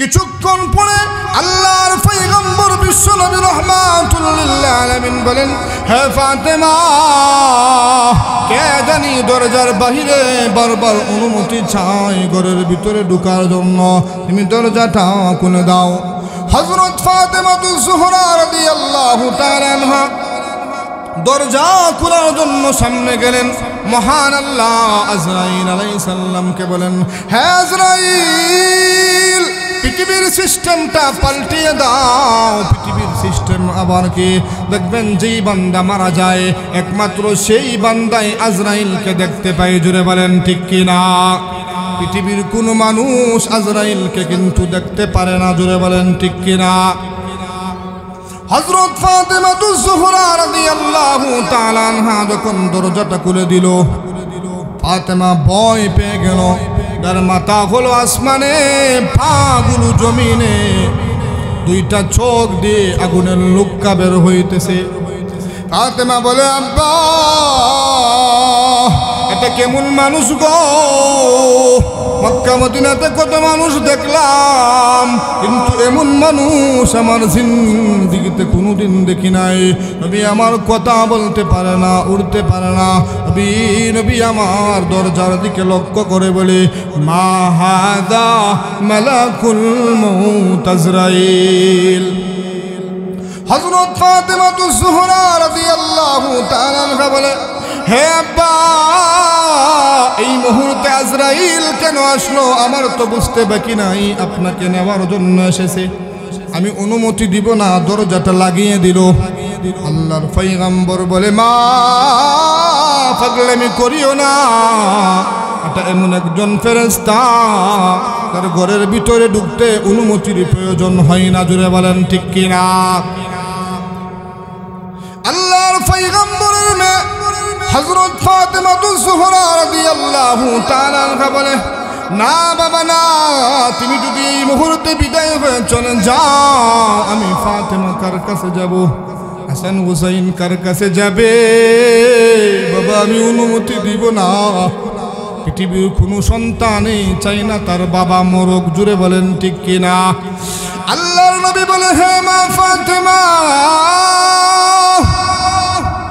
কিছুক্ষণ পরে আল্লাহর পয়গম্বর বিশ্বনবী রাহমাতুল লিল আলামিন বলেন, হে ফাতেমা, কে জানি দরজার বাহিরে বারবার অনুমতি চাই ঘরের ভিতরে ঢোকার জন্য, তুমি দরজাটা খুলে দাও। হযরত ফাতেমাতুজ জোহরা রাদিয়াল্লাহু তাআলা আনহা দরজা খোলার জন্য সামনে গেলেন। মহান আল্লাহ আজরাইল আলাইহিস সালামকে বলেন, হে আজরাইল, পৃথিবীর সিস্টেমটা পাল্টিয়ে দাও। পৃথিবীর সিস্টেম আবার কি? দেখবেন যেই বান্দা মারা যায় একমাত্র সেই বান্দাই আজরাইলকে দেখতে পায়। জুড়ে বলেন ঠিক কিনা? পৃথিবীর কোনো মানুষ আজরাইলকে কিন্তু দেখতে পারে না। জুড়ে বলেন ঠিক কিনা? হযরত ফাতেমাতুজ জোহরা রাদিয়াল্লাহু তাআলা আনহা যখন দরজাটা খুলে দিল, ফাতেমা ভয় পেয়ে গেল। তার মাথা হলো আসমানে, পাগুলো জমিনে, দুইটা চোখ দিয়ে আগুনের লুক্কা বের হইতেছে। ফাতেমা বলে, আব্বা, এটা কেমন মানুষ গো? মক্কা মদিনাতে কত মানুষ দেখলাম, কিন্তু এমন মানুষ আমার জিন্দেগিতে কোনোদিন দেখি নাই। নবী আমার কথা বলতে পারে না, উড়তে পারে না। নবী আমার দরজার দিকে লক্ষ্য করে বলে, মা হাদা মালাকুল মউত আজরাইল। হযরত ফাতেমাতুজ জোহরা রাদিয়াল্লাহু তাআলা আনহা বলে, হে আব্বা, এই মুহূর্তে আজরাইল কেন আসলো? আমার তো বুঝতে বাকি নাই, আপনাকে নেওয়ার জন্য এসেছে। আমি অনুমতি দিব না। দরজাটা লাগিয়ে দিল। আল্লাহর পয়গম্বর বলে, মা, পাগলামি করিও না, এটা এমন একজন ফেরেশতা, তার ঘরের ভিতরে ঢুকতে অনুমতির প্রয়োজন হয় না। জুড়ে বলেন ঠিক কিনা? আল্লাহর পয়গম্বরের মেয়ে হযরত ফাতেমাতুজ জোহরা রাদিয়াল্লাহু তাআলা আনহা বলে, না বাবা না, তুমি যদি এই মুহূর্তে বিদায় হয়ে চলে যাও, আমি ফাতেমা কার কাছে যাব? হাসান হুসাইন কার কাছে যাবে? বাবা, আমি অনুমতি দিব না। পৃথিবীর কোনো সন্তানই চাই না তার বাবা মরক। জুড়ে বলেন ঠিক কিনা? আল্লাহর নবী বলে, হে মা ফাতেমা,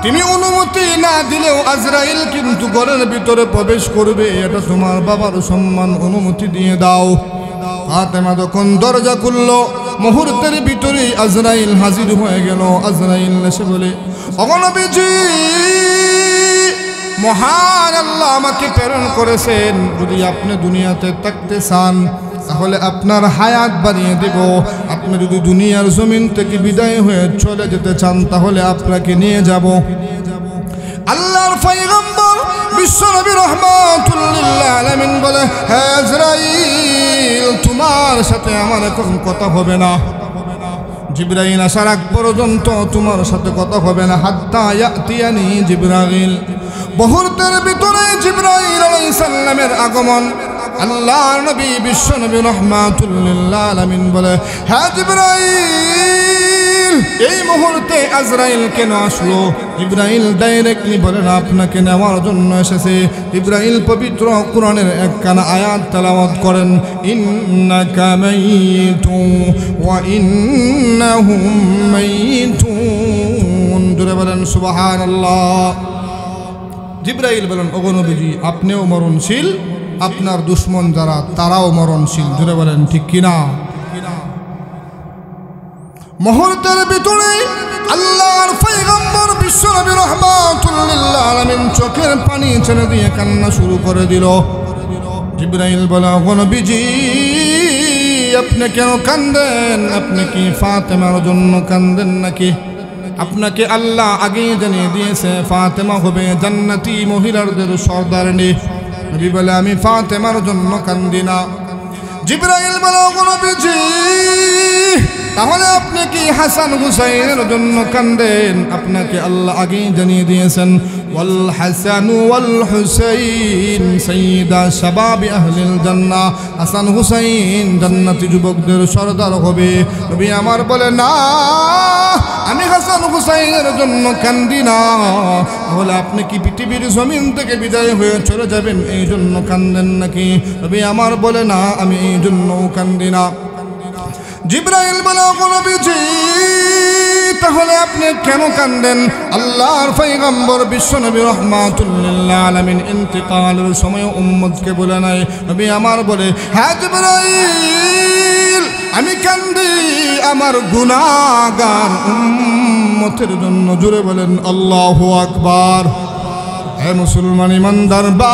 তুমি অনুমতি না দিলেও আজরাইল কিন্তু ঘরের ভিতরে প্রবেশ করবে, এটা তোমার বাবার সম্মান, অনুমতি দিয়ে দাও। ফাতেমা যখন দরজা খুলল, মুহূর্তের ভিতরেই আজরাইল হাজির হয়ে গেল। আজরাইল এসে বলে, ওগো নবীজি, মহান আল্লাহ আমাকে প্রেরণ করেছেন, যদি আপনি দুনিয়াতে থাকতে চান তাহলে আপনার হায়াত বাড়িয়ে দেব। আপনি যদি দুনিয়ার জমিন থেকে বিদায় হয়ে চলে যেতে চান তাহলে আপনাকে নিয়ে যাব। আল্লাহর পয়গম্বর বিশ্বনবী রাহমাতুল লিল আলামিন বলে, হে আজরাইল, তোমার সাথে আমার এখন কথা হবে না। জিবরাইল আসার আগ পর্যন্ত তোমার সাথে কথা হবে না। হাত্তা ইয়াতিয়ানি জিবরাইল। মুহূর্তের ভিতরে জিবরাইল আলাইহিস সালামের আগমন। আল্লাহর নবী বিশ্বনবী রাহমাতুল লিল আলামিন বলে, হে জিবরাইল, এই মুহূর্তে আজরাইল কেন আসলো? জিবরাইল ডাইরেক্টলি বলেন, আপনাকে নেওয়ার জন্য এসেছে। জিবরাইল পবিত্র কোরআনের একখানা আয়াত তেলাওয়াত করেন, ইন্নাকা মাইতুন ওয়া ইন্নাহুম মাইতুন। জোরে বলেন সুবহানাল্লাহ। জিবরাইল বলেন, ওগো নবীজি, আপনিও মরণশীল, আপনার দুশ্মন যারা তারাও মরণশীল। জোরে বলেন ঠিক কিনা? মুহূর্তের ভিতরে আল্লাহর পয়গম্বর বিশ্বনবী রাহমাতুল লিল আলামিন চোখের পানি ছেড়ে দিয়ে কান্না শুরু করে দিল। জিবরাইল বলে, ওগো নবীজি, আপনি কেন কান্দেন? আপনি কি ফাতেমার জন্য কান্দেন নাকি? আপনাকে আল্লাহ আগেই জানিয়ে দিয়েছে ফাতেমা হবে জান্নাতি মহিলাদের সর্দারনী। নবী বলে, আমি ফাতেমার জন্য কান্দি না। জিবরাইল বলে, ওগো নবীজি, তাহলে আপনি কি হাসান হুসাইনের জন্য কান্দেন? আপনাকে আল্লাহ আগেই জানিয়ে দিয়েছেন, ওয়াল হাসান ওয়াল হুসাইন সাইয়্যিদা শাবাবি আহলিল জান্নাহ। হাসান হুসাইন জান্নাতি যুবকদের সর্দার হবে। নবী আমার বলে, না, আমি হাসান হুসাইনের জন্য কান্দি না। তাহলে আপনি কি পৃথিবীর জমিন থেকে বিদায় হয়ে চলে যাবেন এই জন্য কান্দেন নাকি? নবী আমার বলে, না, আমি এই জন্যও কান্দি না। জিবরাইল বলে, ওগো নবীজি, তাহলে আপনি কেন কান্দেন? আল্লাহর পয়গম্বর বিশ্বনবী রাহমাতুল লিল আলামিন ইন্তিকালের সময় উম্মতকে বলে নাই। নবী আমার বলে, হ্যাঁ জিবরাইল, আমি কান্দি আমার গুনাহগার উম্মতের জন্য। জোরে বলেন আল্লাহু আকবার। হে মুসলমান ইমানদার ভাই,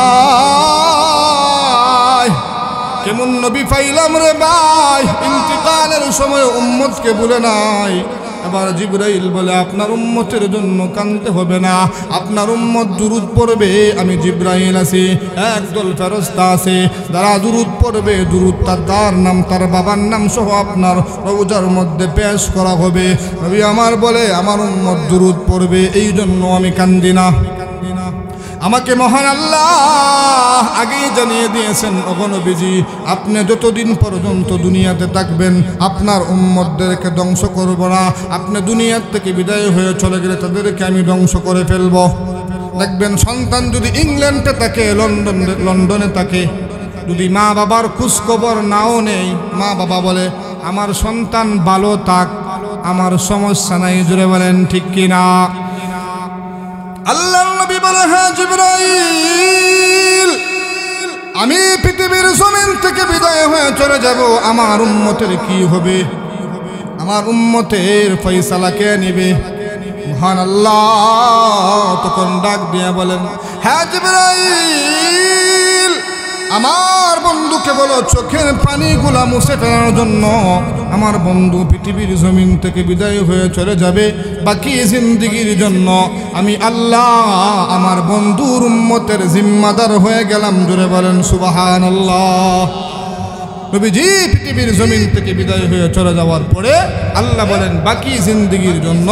কেমন নবী পাইলাম রে ভাই, ইন্তিকালের সময় উম্মতকে বলে নাই। এবার জিবরাইল বলে, আপনার উম্মতের জন্য কাঁদতে হবে না, আপনার উম্মত দুরূদ পড়বে, আমি জিবরাইল আছি, একদল ফেরেশতা আছে, যারা দুরূদ পড়বে, দুরূদ তার নাম, তার বাবার নাম সহ আপনার রওজার মধ্যে পেশ করা হবে। নবী আমার বলে, আমার উম্মত দুরূদ পড়বে, এই জন্য আমি কান্দি না। আমাকে মহান আল্লাহ আগেই জানিয়ে দিয়েছেন, ওগো নবীজি, আপনি যতদিন পর্যন্ত দুনিয়াতে থাকবেন আপনার উম্মতদেরকে ধ্বংস করব না। আপনি দুনিয়ার থেকে বিদায় হয়ে চলে গেলে তাদেরকে আমি ধ্বংস করে ফেলব। দেখবেন সন্তান যদি ইংল্যান্ডে থাকে, লন্ডনে থাকে, যদি মা বাবার খোঁজখবর নাও নেই, মা বাবা বলে আমার সন্তান ভালো থাক, আমার সমস্যা নাই। জোরে বলেন ঠিক কিনা? আল্লাহর নবী বলে, হ্যাঁ জিবরাইল, আমি পৃথিবীর জমিন থেকে বিদায় হয়ে চলে যাব, আমার উম্মতের কি হবে? আমার উম্মতের ফয়সালা কে নেবে? মহান আল্লাহ তখন ডাক দিয়ে বলেন, হ্যাঁ জিবরাইল, আমার বন্ধুকে বলো চোখের পানিগুলা মুছে ফেলার জন্য। আমার বন্ধু পৃথিবীর জমিন থেকে বিদায় হয়ে চলে যাবে, বাকি জিন্দেগির জন্য আমি আল্লাহ আমার বন্ধুর উম্মতের জিম্মাদার হয়ে গেলাম। জোরে বলেন সুবহানাল্লাহ। নবীজি পৃথিবীর জমিন থেকে বিদায় হয়ে চলে যাওয়ার পরে আল্লাহ বলেন, বাকি জিন্দেগির জন্য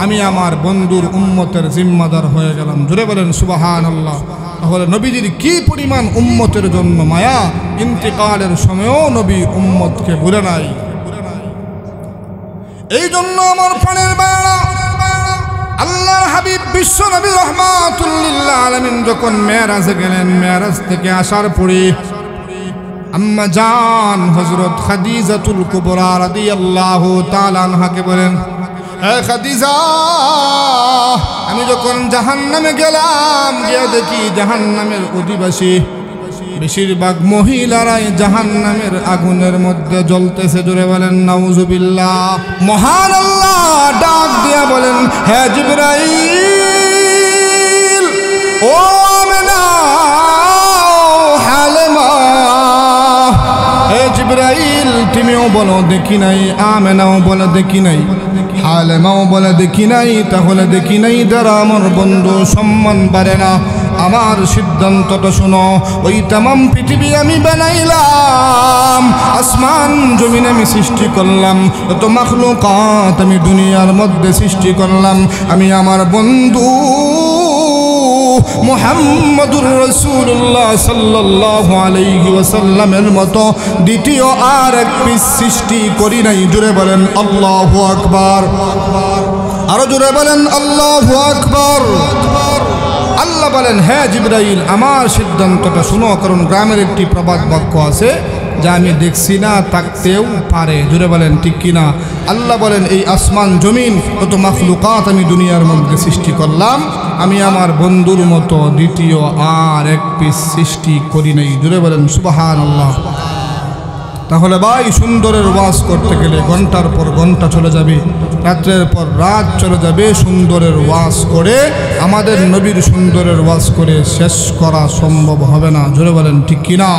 আমি আমার বন্ধুর উম্মতের জিম্মাদার হয়ে গেলাম। জোরে বলেন সুবহানাল্লাহ। তাহলে নবীজির কি পরিমাণ উম্মতের জন্য মায়া, ইন্তিকালের সময়ও নবী উম্মতকে ভুলে নাই। এই জন্য আমার প্রাণের বায়না, আল্লাহর হাবিব বিশ্ব নবী রাহমাতুল লিল আলামিন যখন মেরাজে গেলেন, মেরাজ থেকে আসার পরে আম্মা জান হযরত খাদিজাতুল কুবরা রাদিয়াল্লাহু তাআলা আনহাকে বলেন, হে খাদিজা, আমি যখন জাহান্নামে গেলাম, গিয়ে দেখি জাহান্নামের অধিবাসী বেশিরভাগ মহিলারাই জাহান্নামের আগুনের মধ্যে জ্বলতেছে। জোরে বলেন নাউজুবিল্লাহ। মহান আল্লাহ ডাক দিয়া বলেন, হে জিবরাইল, ও আমেনা, হালেমা, হে জিবরাইল, তুমিও বলো দেখি নাই, আমেনাও বলে দেখি নাই, হালেমাও বলে দেখি নাই। তাহলে দেখি নাই দ্বারা আমার বন্ধু সম্মান বাড়ে না। আমার সিদ্ধান্তটা শোনো, ওই তামাম পৃথিবী আমি বানাইলাম, আসমান জমিন আমি সৃষ্টি করলাম, যত মাখলুকাত আমি দুনিয়ার মধ্যে সৃষ্টি করলাম, আমি আমার বন্ধু মুহাম্মদুর রাসূলুল্লাহ সাল্লাল্লাহু আলাইহি ওয়াসাল্লামের মতো দ্বিতীয় আর এক পিস সৃষ্টি করি নাই। জোরে বলেন আল্লাহু আকবার। আরো জোরে বলেন আল্লাহু আকবার। আল্লাহ বলেন, হ্যাঁ জিবরাইল, আমার সিদ্ধান্তটা শুনো, কারণ গ্রামের একটি প্রবাদ বাক্য আছে যা আমি দেখছি না থাকতেও পারে। জোরে বলেন ঠিক কিনা? আল্লাহ বলেন, এই আসমান জমিন কত মাখলুকাত আমি দুনিয়ার মধ্যে সৃষ্টি করলাম, আমি আমার বন্ধুর মতো দ্বিতীয় আর এক পিস সৃষ্টি করি নাই। জোরে বলেন সুবহানাল্লাহ। তাহলে ভাই, সুন্দরের ওয়াজ করতে গেলে ঘন্টার পর ঘন্টা চলে যাবে, রাত্রের পর রাত চলে যাবে। সুন্দরের ওয়াজ করে, আমাদের নবীর সুন্দরের ওয়াজ করে শেষ করা সম্ভব হবে না। জোরে বলেন ঠিক কিনা?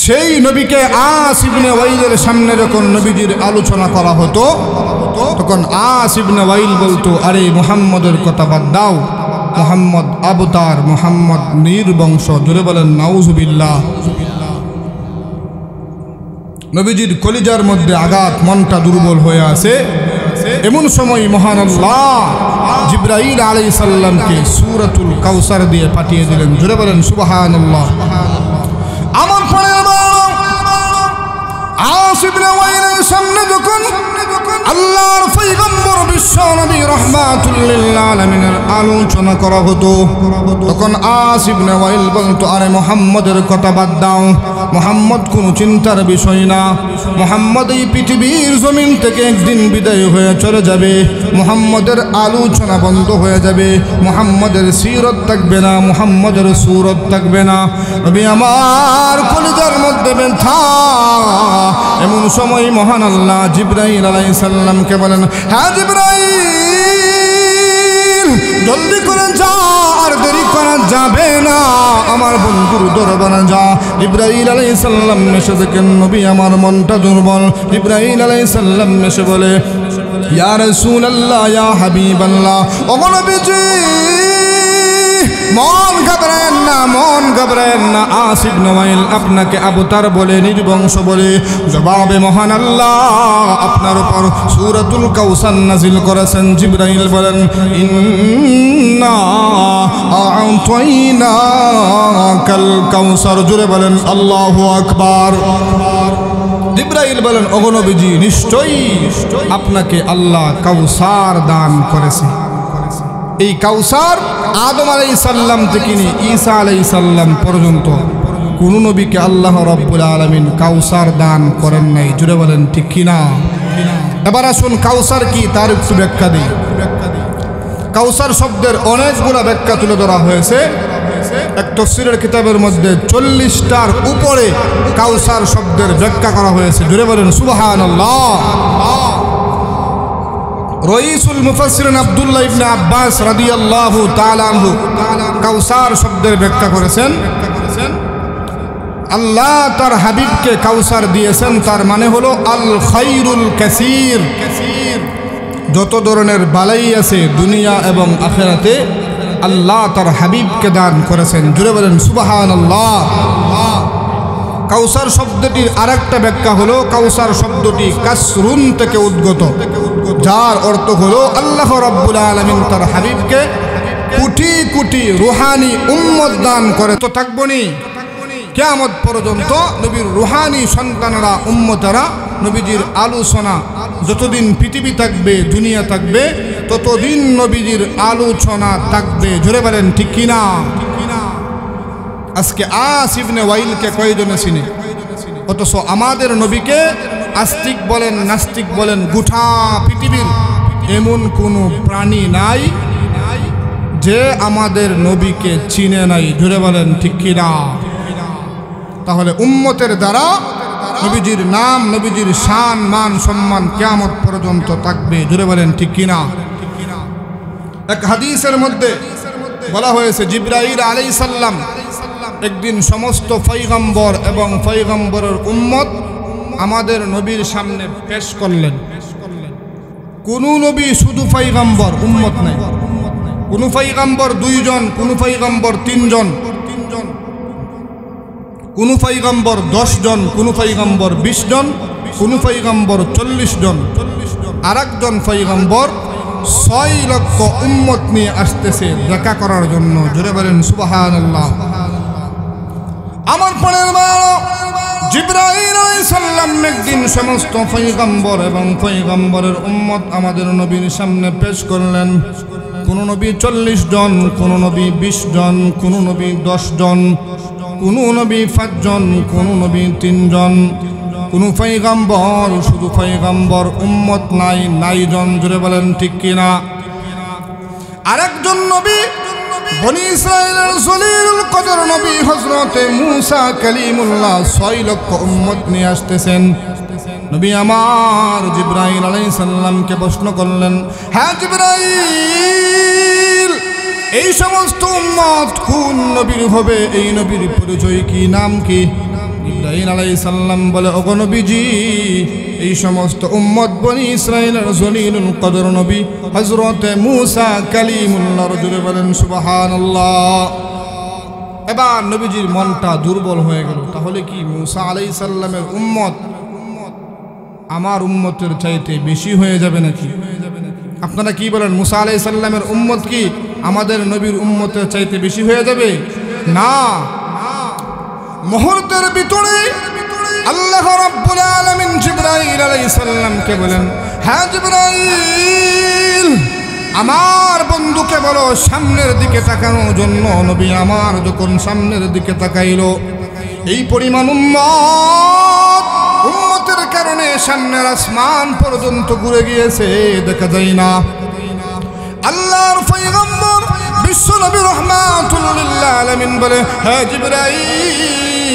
সেই নবীকে আস ইবনে ওয়াইলের সামনে যখন নবীজির আলোচনা করা হতো, তখন আস ইবনে ওয়াইল বলতো, আরে মুহাম্মদের কথা বাদ দাও, মুহাম্মদ আবতার, মুহাম্মদ নির্বংশ। জোরে বলেন নাউজুবিল্লাহ। নবীজির কলিজার মধ্যে আঘাত, মনটা দুর্বল হয়ে আছে। এমন সময় মহান আল্লাহ জিবরাইল আলাইহিস সালামকে সূরাতুল কাউসার দিয়ে পাঠিয়ে দিলেন। জোরে বলেন সুবহানাল্লাহ। আমার পরে আস ইবনে ওয়াইলের সামনে যখন আল্লাহর পয়গম্বর বিশ্ব নবী রাহমাতুল লিল আলামিনের আলোচনা করা হতো, তখন আস ইবনে ওয়াইল বলতো, আরে মুহাম্মদের কথা বাদ দাও, মুহাম্মদ কোনো চিন্তার বিষয় না। মুহাম্মদ এই পৃথিবীর জমিন থেকে একদিন বিদায় হয়ে চলে যাবে, মুহাম্মদের আলোচনা বন্ধ হয়ে যাবে, মুহাম্মদের সিরত থাকবে না, মুহাম্মদের সুরত থাকবে না। নবী আমার কলিজার মধ্যে ব্যথা। এমন সময় মহান আল্লাহ জিবরাইল আলাইহিস সালামকে বলেন, হ্যাঁ জিবরাইল, জলদি করে যা, আর দেরি করা যাবে না, আমার বন্ধুর দরবারে যা। জিবরাইল আলাইহিস সালাম এসে দেখেন নবী আমার মনটা দুর্বল। জিবরাইল আলাইহিস সালাম এসে বলে, ইয়া রাসূলুল্লাহ, ইয়া হাবিবাল্লাহ, ওগো নবীজি, মন ঘাবড়ায়েন না, মন ঘাবড়ায়েন না। আস ইবনে ওয়াইল আপনাকে আবতার বলে, নির্বংশ বলে। জবাবে মহান আল্লাহ আপনার উপর সূরাতুল কাউসার নাজিল করেছেন। জিবরাইল বলেন, ইন্না আ'তাইনাকাল কাউসার। জোরে বলেন আল্লাহু আকবার। জিবরাইল বলেন, ওগো নবীজি, নিশ্চয়ই আপনাকে আল্লাহ কাউসার দান করেছে। এই কাউসার আদম আলাইহিস সালাম থেকে নিয়ে ঈসা আলাইহিস সালাম পর্যন্ত কোন নবীকে আল্লাহ রাব্বুল আলামিন কাউসার দান করেন নাই। জুড়ে বলেন ঠিক কিনা? এবার আসুন কাউসার কি তার একটু ব্যাখ্যা দিই। কাউসার শব্দের অনেকগুলো ব্যাখ্যা তুলে ধরা হয়েছে। এক তাফসীরের কিতাবের মধ্যে 40টার উপরে কাউসার শব্দের ব্যাখ্যা করা হয়েছে। জুড়ে বলেন সুবহানাল্লাহ। রইসুল মুফাসসিরিন আব্দুল্লাহ ইবনে আব্বাস রাদিয়াল্লাহু তাআলা আনহু কাউসার শব্দের ব্যাখ্যা করেছেন, আল্লাহ তার হাবিবকে কাউসার দিয়েছেন, তার মানে হলো আল খায়রুল কাসীর। যত ধরনের বালাই আছে দুনিয়া এবং আখিরাতে আল্লাহ তার হাবিবকে দান করেছেন। জুড়ে বলেন সুবহানাল্লাহ। কাউসার শব্দটির আরেকটা ব্যাখ্যা হলো, কাউসার শব্দটি কাসরুন থেকে উদ্গত, যার অর্থ হলো আল্লাহ রাব্বুল আলামিন তার হাবিবকে কোটি কোটি রুহানি উম্মত দান করে। তো থাকবনি কিয়ামত পর্যন্ত নবীর রুহানি সন্তানরা, উম্মতেরা নবীজির আলোচনা যতদিন পৃথিবী থাকবে, দুনিয়া থাকবে, ততদিন নবীজির আলোচনা থাকবে। জোরে বলেন ঠিক কিনা? আজকে আস ইবনে ওয়াইলকে কয়জনে চিনে? অথচ আমাদের নবীকে আস্তিক বলেন, নাস্তিক বলেন, গোটা পৃথিবীর এমন কোনো প্রাণী নাই যে আমাদের নবীকে চিনে নাই। জোরে বলেন ঠিক কিনা? তাহলে উম্মতের দ্বারা নবীজির নাম, নবীজির শান, মান, সম্মান কিয়ামত পর্যন্ত থাকবে। জোরে বলেন ঠিক কিনা? এক হাদিসের মধ্যে বলা হয়েছে, জিবরাইল আলাইহিস সালাম একদিন সমস্ত পয়গম্বর এবং পয়গম্বরের উম্মত আমাদের নবীর সামনে পেশ করলেন। কোন নবী শুধু পয়গম্বর, উম্মত নাই। কোন পয়গম্বর 2 জন, কোন পয়গম্বর 3 জন, কোন পয়গম্বর 10 জন, কোন পয়গম্বর 20 জন, কোন পয়গম্বর 40 জন, আরেকজন পয়গম্বর 6 লক্ষ উম্মত নিয়ে আসতেছে দেখা করার জন্য। জোরে বলেন সুবহানাল্লাহ। আমার পরের বার জিবরাইল আলাইহিস সালাম একদিন সমস্ত পয়গম্বর এবং পয়গম্বরের উম্মত আমাদের নবীর সামনে পেশ করলেন। কোন নবী 40 জন, কোন নবী 20 জন, কোন নবী 10 জন, কোন নবী 5 জন, কোন নবী 3 জন, কোন পয়গম্বর শুধু পয়গম্বর, উম্মত নাই জন। জোরে বলেন ঠিক কিনা? আরেকজন নবী বনি ইসরাইলের জলিলুল কদর নবী হযরতে মূসা কালিমুল্লাহ 6 লক্ষ উম্মত নিয়ে আসতেছেন। নবী আমার জিবরাইল আলাইহিস সালামকে প্রশ্ন করলেন, হ্যাঁ জিবরাইল, এই সমস্ত উম্মত কোন নবীর হবে? এই নবীর পরিচয় কি, নাম কি? জিবরাইল আলাইহিস সালাম বলে, ওগো নবীজি, এই সমস্ত উম্মত বনি ইসরাইলের জলিলুল কদর নবী হযরতে মূসা কালিমুল্লাহ। জুড়ে বলেন সুবহানাল্লাহ। এবার নবীজির মনটা দুর্বল হয়ে গেল। তাহলে কি মূসা আলাইহিস সালামের উম্মত আমার উম্মতের চাইতে বেশি হয়ে যাবে নাকি? আপনারা কি বলেন, মূসা আলাইহিস সালামের উম্মত কি আমাদের নবীর উম্মতের চাইতে বেশি হয়ে যাবে? না। মুহূর্তের ভিতরে আল্লাহ রাব্বুল আলামিন জিবরাইল আলাইহিস সালামকে বলেন, হ্যাঁ জিবরাইল, আমার বন্ধুকে বলো সামনের দিকে তাকানোর জন্য। নবী আমার যখন সামনের দিকে তাকাইলো, এই পরিমাণ উম্মতের কারণে সামনের আসমান পর্যন্ত ঘুরে গিয়েছে, দেখা যায় না। আল্লাহর পয়গম্বর বিশ্ব নবী রাহমাতুল লিল আলামিন বলে, হ্যাঁ জিবরাইল,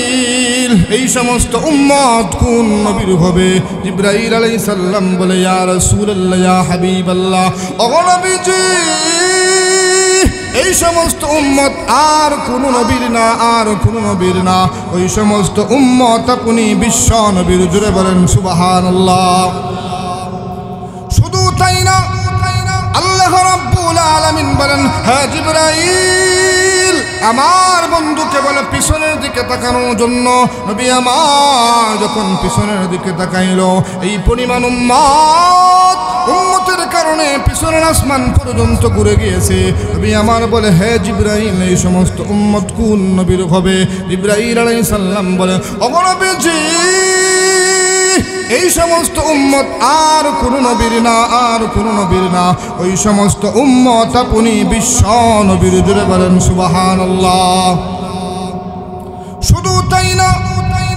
এই সমস্ত উম্মত কোন নবীর হবে? জিবরাইল আলাইহিস সালাম বলে, ইয়া রাসূলুল্লাহ, ইয়া হাবিবাল্লাহ, ও নবীজি, এই সমস্ত উম্মত আর কোন নবীর না, আর কোন নবীর না। ওই সমস্ত উম্মত আপনি বিশ্ব নবীর। জুড়ে বলেন সুবহানাল্লাহ। শুধু তাই না, আল্লাহ রাব্বুল আলামিন বলেন, হ্যাঁ জিবরাইল, আমার বন্ধুকে বলে পিছনের দিকে তাকানোর জন্য। নবী আমার যখন পিছনের দিকে তাকাইলো, এই পরিমাণ উম্মতের কারণে পিছনের আসমান পর্যন্ত ঘুরে গিয়েছে। নবী আমার বলে, হে জিবরাইল, এই সমস্ত উম্মত কোন নবীর হবে? জিবরাইল আলাইহিস সালাম বলে, ও নবীজি, এই সমস্ত উম্মত আর কোন নবীর না, আর কোন নবীর না। ওই সমস্ত উম্মত আপনি বিশ্ব নবীর। জুড়ে বলেন সুবহানাল্লাহ। শুধু তাই না,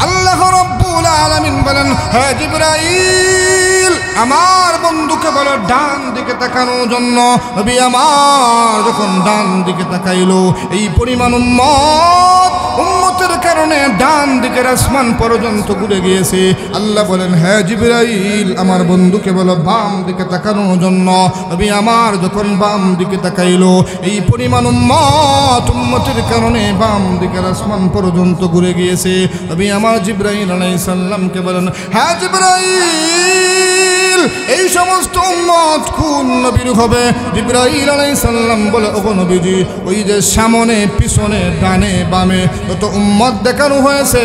আল্লাহ রাব্বুল আলামিন বলেন, হে জিবরাইল, আমার বন্ধুকে বলো ডান দিকে তাকানোর জন্য। নবী আমার যখন ডান দিকে তাকাইলো, এই পরিমাণ উম্মতের কারণে ডান দিকের আসমান পর্যন্ত ঘুরে গিয়েছে। আল্লাহ বলেন, হ্যাঁ জিবরাইল, আমার বন্ধুকে বলো বাম দিকে তাকানোর জন্য। নবী আমার যখন বাম দিকে তাকাইলো, এই পরিমাণ উম্মতের কারণে বাম দিকের আসমান পর্যন্ত ঘুরে গিয়েছে। নবী আমার জিবরাইল আলাইহিস সালামকে বলেন, হ্যাঁ জিবরাইল, এই সমস্ত উম্মত কোন নবীর হবে? জিবরাইল আলাইহিস সালাম বলে, ওগো নবীজি, ওই যে সামনে পিছনে ডানে বামে যত উম্মত দেখানো হয়েছে,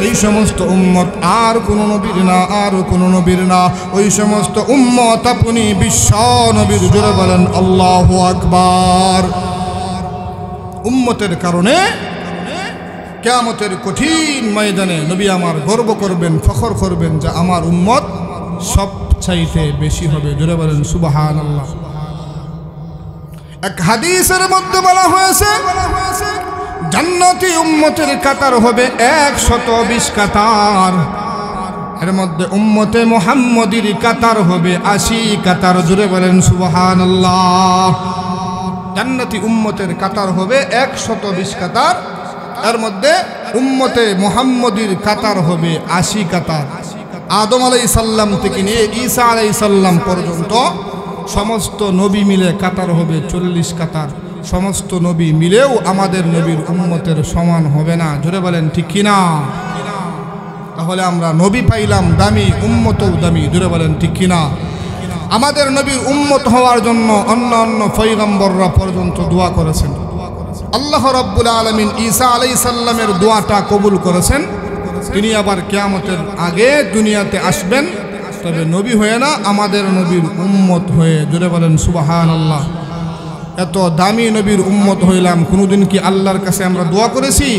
এই সমস্ত উম্মত আর কোন নবীর না, আর কোন নবীর না। ওই সমস্ত উম্মত আপনি বিশ্ব নবীর। জোরে বলেন আল্লাহু আকবার। উম্মতের কারণে কিয়ামতের কঠিন ময়দানে নবী আমার গর্ব করবেন, ফখর করবেন যে আমার উম্মত সব চাইতে বেশি হবে। জোরে বলেন সুবহানাল্লাহ। এক হাদিসের মধ্যে বলা হয়েছে, জান্নাতি উম্মতের কাতার হবে 120 কাতার, এর মধ্যে উম্মতে মুহাম্মদীর কাতার হবে 80 কাতার। জোরে বলেন সুবহানাল্লাহ। জান্নাতি উম্মতের কাতার হবে 120 কাতার, এর মধ্যে উম্মতে মুহাম্মদীর কাতার হবে 80 কাতার। আদম আলাইহিস সালাম থেকে নিয়ে ঈসা আলাইহিস সালাম পর্যন্ত সমস্ত নবী মিলে কাতার হবে 40 কাতার। সমস্ত নবী মিলেও আমাদের নবীর উম্মতের সমান হবে না। জোরে বলেন ঠিক কিনা? তাহলে আমরা নবী পাইলাম দামি, উম্মতও দামি। জোরে বলেন ঠিক কিনা? আমাদের নবীর উম্মত হওয়ার জন্য অন্য পয়গম্বররা পর্যন্ত দোয়া করেছেন। আল্লাহ রাব্বুল আলামিন ঈসা আলাইহিস সালামের দোয়াটা কবুল করেছেন। তিনি আবার কিয়ামতের আগে দুনিয়াতে আসবেন, তবে নবী হয়ে না, আমাদের নবীর উম্মত হয়ে। জোরে বলেন সুবহানাল্লাহ। এত দামি নবীর উম্মত হইলাম, কোনোদিন কি আল্লাহর কাছে আমরা দোয়া করেছি?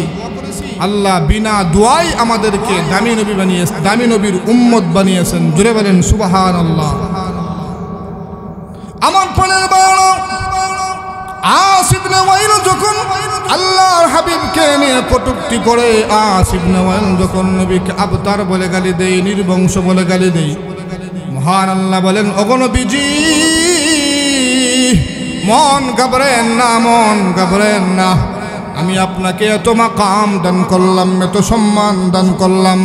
আল্লাহ বিনা দোয়াই আমাদেরকে দামি নবী বানিয়েছেন, দামি নবীর উম্মত বানিয়েছেন। জোরে বলেন সুবহানাল্লাহ। আমার প্রাণের বড় আস ইবনে ওয়াইল যখন আল্লাহর হাবিবকে নিয়ে কটূক্তি করে, আস ইবনে ওয়াইল যখন নবীকে আবতার বলে গালি দেয়, নির্বংশ বলে গালি দেয়, মহান আল্লাহ বলেন, ওগো নবীজি, মন ঘাবড়েন না, মন ঘাবড়েন না। আমি আপনাকে এত মাকাম দান করলাম, এত সম্মান দান করলাম,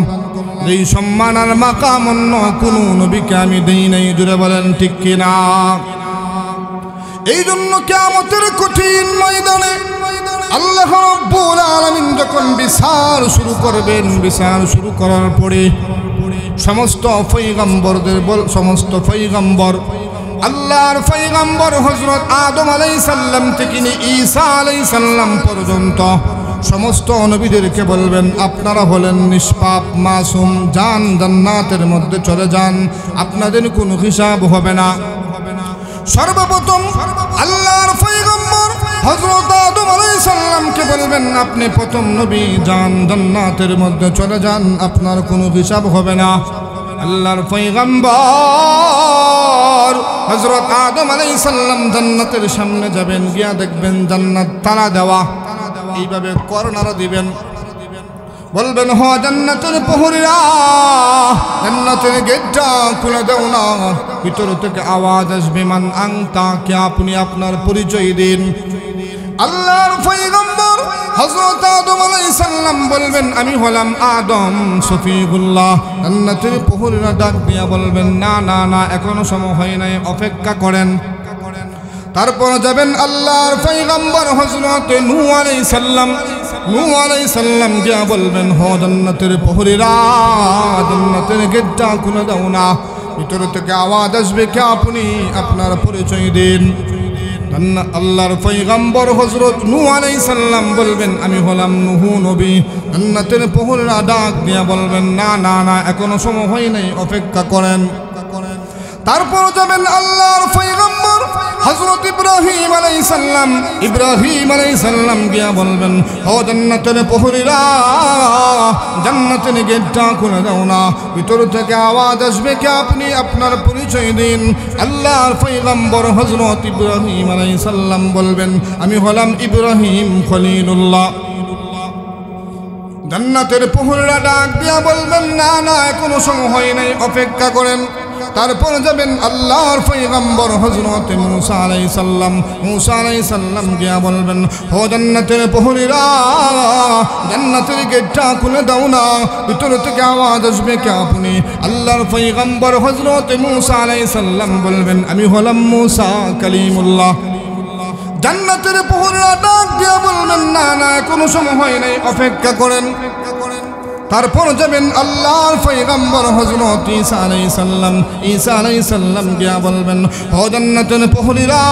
এই সম্মান আর মাকাম অন্য কোনো নবীকে আমি দেই নাই। জুড়ে বলেন ঠিক কিনা? এই জন্য কিয়ামতের কঠিন ময়দানে আল্লাহ রাব্বুল আলামিন যখন বিচার শুরু করবেন, বিচার শুরু করার পরে সমস্ত পয়গম্বর আল্লাহর পয়গম্বর হযরত আদম আলাইহিস সালাম থেকে নিয়ে ঈসা আলাইহিস সালাম পর্যন্ত সমস্ত নবীদেরকে বলবেন, আপনারা হলেন নিষ্পাপ মাসুম, যান জান্নাতের মধ্যে চলে যান, আপনাদের কোনো হিসাব হবে না। সর্বপ্রথম আল্লাহর পয়গম্বর হযরত আদম আলাইহিস সালামকে বলবেন, আপনি প্রথম নবী, যান জান্নাতের মধ্যে চলে যান, আপনার কোনো হিসাব হবে না। আল্লাহর পয়গম্বর হযরত আদম আলাইহিস সালাম জান্নাতের সামনে যাবেন, গিয়া দেখবেন জান্নাত তালা দেওয়া, এইভাবে কর্নার দিবেন, বলবেন হ জান্নাতের প্রহরীরা, জান্নাতের গেটটা খুলে দাও না। ভিতর থেকে আওয়াজ আসবে, মান আনতা, কে আপনি, আপনার পরিচয় দিন। আল্লাহর পয়গম্বর হযরত আদম আলাইহিস সালাম বলবেন, আমি হলাম আদম শফিউল্লাহ। জান্নাতের প্রহরীরা ডাক দিয়া বলবেন, না না না, এখনো সময় হয় নাই, অপেক্ষা করেন। তারপর যাবেন আল্লাহর পয়গম্বর হযরত নূহ আলাইহিস সালাম। নূহ আলাইহিস সালাম গিয়া বলবেন, হ জান্নাতের প্রহরীরা, জান্নাতের গেটটা খুলে দাও না। ভিতর থেকে আওয়াজ আসবে, কে আপনি, আপনার পরিচয় দিন। আল্লাহর পয়গম্বর হযরত নূহ আলাইহিস সালাম বলবেন, আমি হলাম নূহ নবী। জান্নাতের প্রহরীরা ডাক দিয়া বলবেন, না না না, এখনো সময় হয় নাই, অপেক্ষা করেন। তারপর যাবেন আল্লাহর পয়গম্বর হযরত ইব্রাহিম আলাইহিস সালাম। ইব্রাহিম আলাইহিস সালাম গিয়া বলবেন, ও জান্নাতের প্রহরীরা, জান্নাতের গেটটা খুলে দাও না। ভিতর থেকে আওয়াজ আসবে, কে আপনি, আপনার পরিচয় দিন। আল্লাহর পয়গম্বর হযরত ইব্রাহিম আলাইহিস সালাম বলবেন, আমি হলাম ইব্রাহিম খলিলুল্লাহ। জান্নাতের প্রহরীরা ডাক দিয়া বলবেন, না না, এখনো সময় হয় নাই, অপেক্ষা করেন। তারপর যাবেন আল্লাহর পয়গম্বর হযরত মূসা আলাইহিস সালাম। মূসা আলাইহিস সালাম গিয়া বলবেন, ও জান্নাতের প্রহরীরা, জান্নাতের গেটটা খুলে দাও না। ভিতর থেকে আওয়াজ আসবে, কে আপনি। আল্লাহর পয়গম্বর হযরত মূসা আলাইহিস সালাম বলবেন, আমি হলাম মূসা কালিমুল্লাহ। জান্নাতের প্রহরীরা ডাক দিয়া বলবেন, না না, এখনো সময় হয় নাই, অপেক্ষা করেন। তারপর যাবেন আল্লাহর পয়গম্বর হযরত ঈসা আলাইহিস সালাম। ঈসা আলাইহিস সালাম গিয়া বলবেন, ও জান্নাতের প্রহরীরা,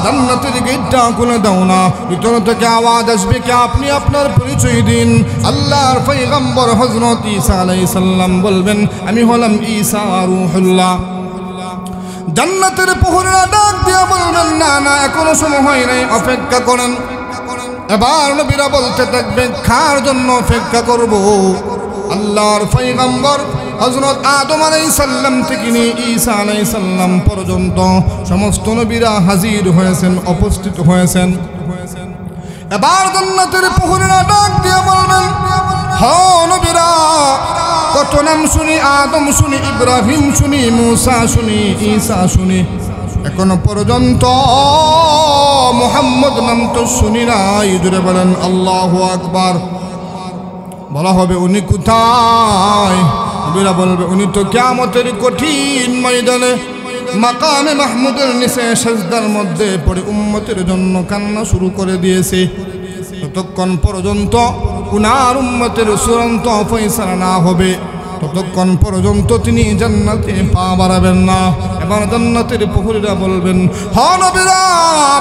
জান্নাতের গেটটা খুলে দাও না। ভিতর থেকে আওয়াজ আসবে, কে আপনি, আপনার পরিচয় দিন। আল্লাহর পয়গম্বর হযরত ঈসা আলাইহিস সালাম বলবেন, আমি হলাম ঈসা রূহুল্লাহ। জান্নাতের প্রহরীরা ডাক দিয়া বলবেন, না না, এখনো সময় হয় নাই, অপেক্ষা করেন। এবার নবীরা বলতে থাকবে, কার জন্য অপেক্ষা করব। আল্লাহর পয়গম্বর হযরত আদম আলাইহিস সালাম থেকে নিয়ে ঈসা আলাইহিস সালাম পর্যন্ত সমস্ত নবীরা হাজির হয়েছেন, উপস্থিত হয়েছেন। এবার জান্নাতের প্রহরীরা ডাক দিয়ে বলবেন, হ নবীরা, কত নাম শুনি, আদম শুনি, ইব্রাহিম শুনি, মূসা শুনি, ঈসা শুনি, এখনো পর্যন্ত মুহাম্মদ নাম তো শুনি নাই। জোরে বলেন আল্লাহু আকবার। বলা হবে, উনি কোথায়? নবীরা বলবে, উনি তো কিয়ামতের কঠিন ময়দানে মাকামে মাহমুদের নিচে সিজদার মধ্যে পড়ে উম্মতের জন্য কান্না শুরু করে দিয়েছে। ততক্ষণ পর্যন্ত উনার উম্মতের চূড়ান্ত ফয়সালা না হবে, ততক্ষণ পর্যন্ত তিনি জান্নাতে পা বাড়াবেন না। এবার জান্নাতের প্রহরীরা বলবেন, হ নবীরা,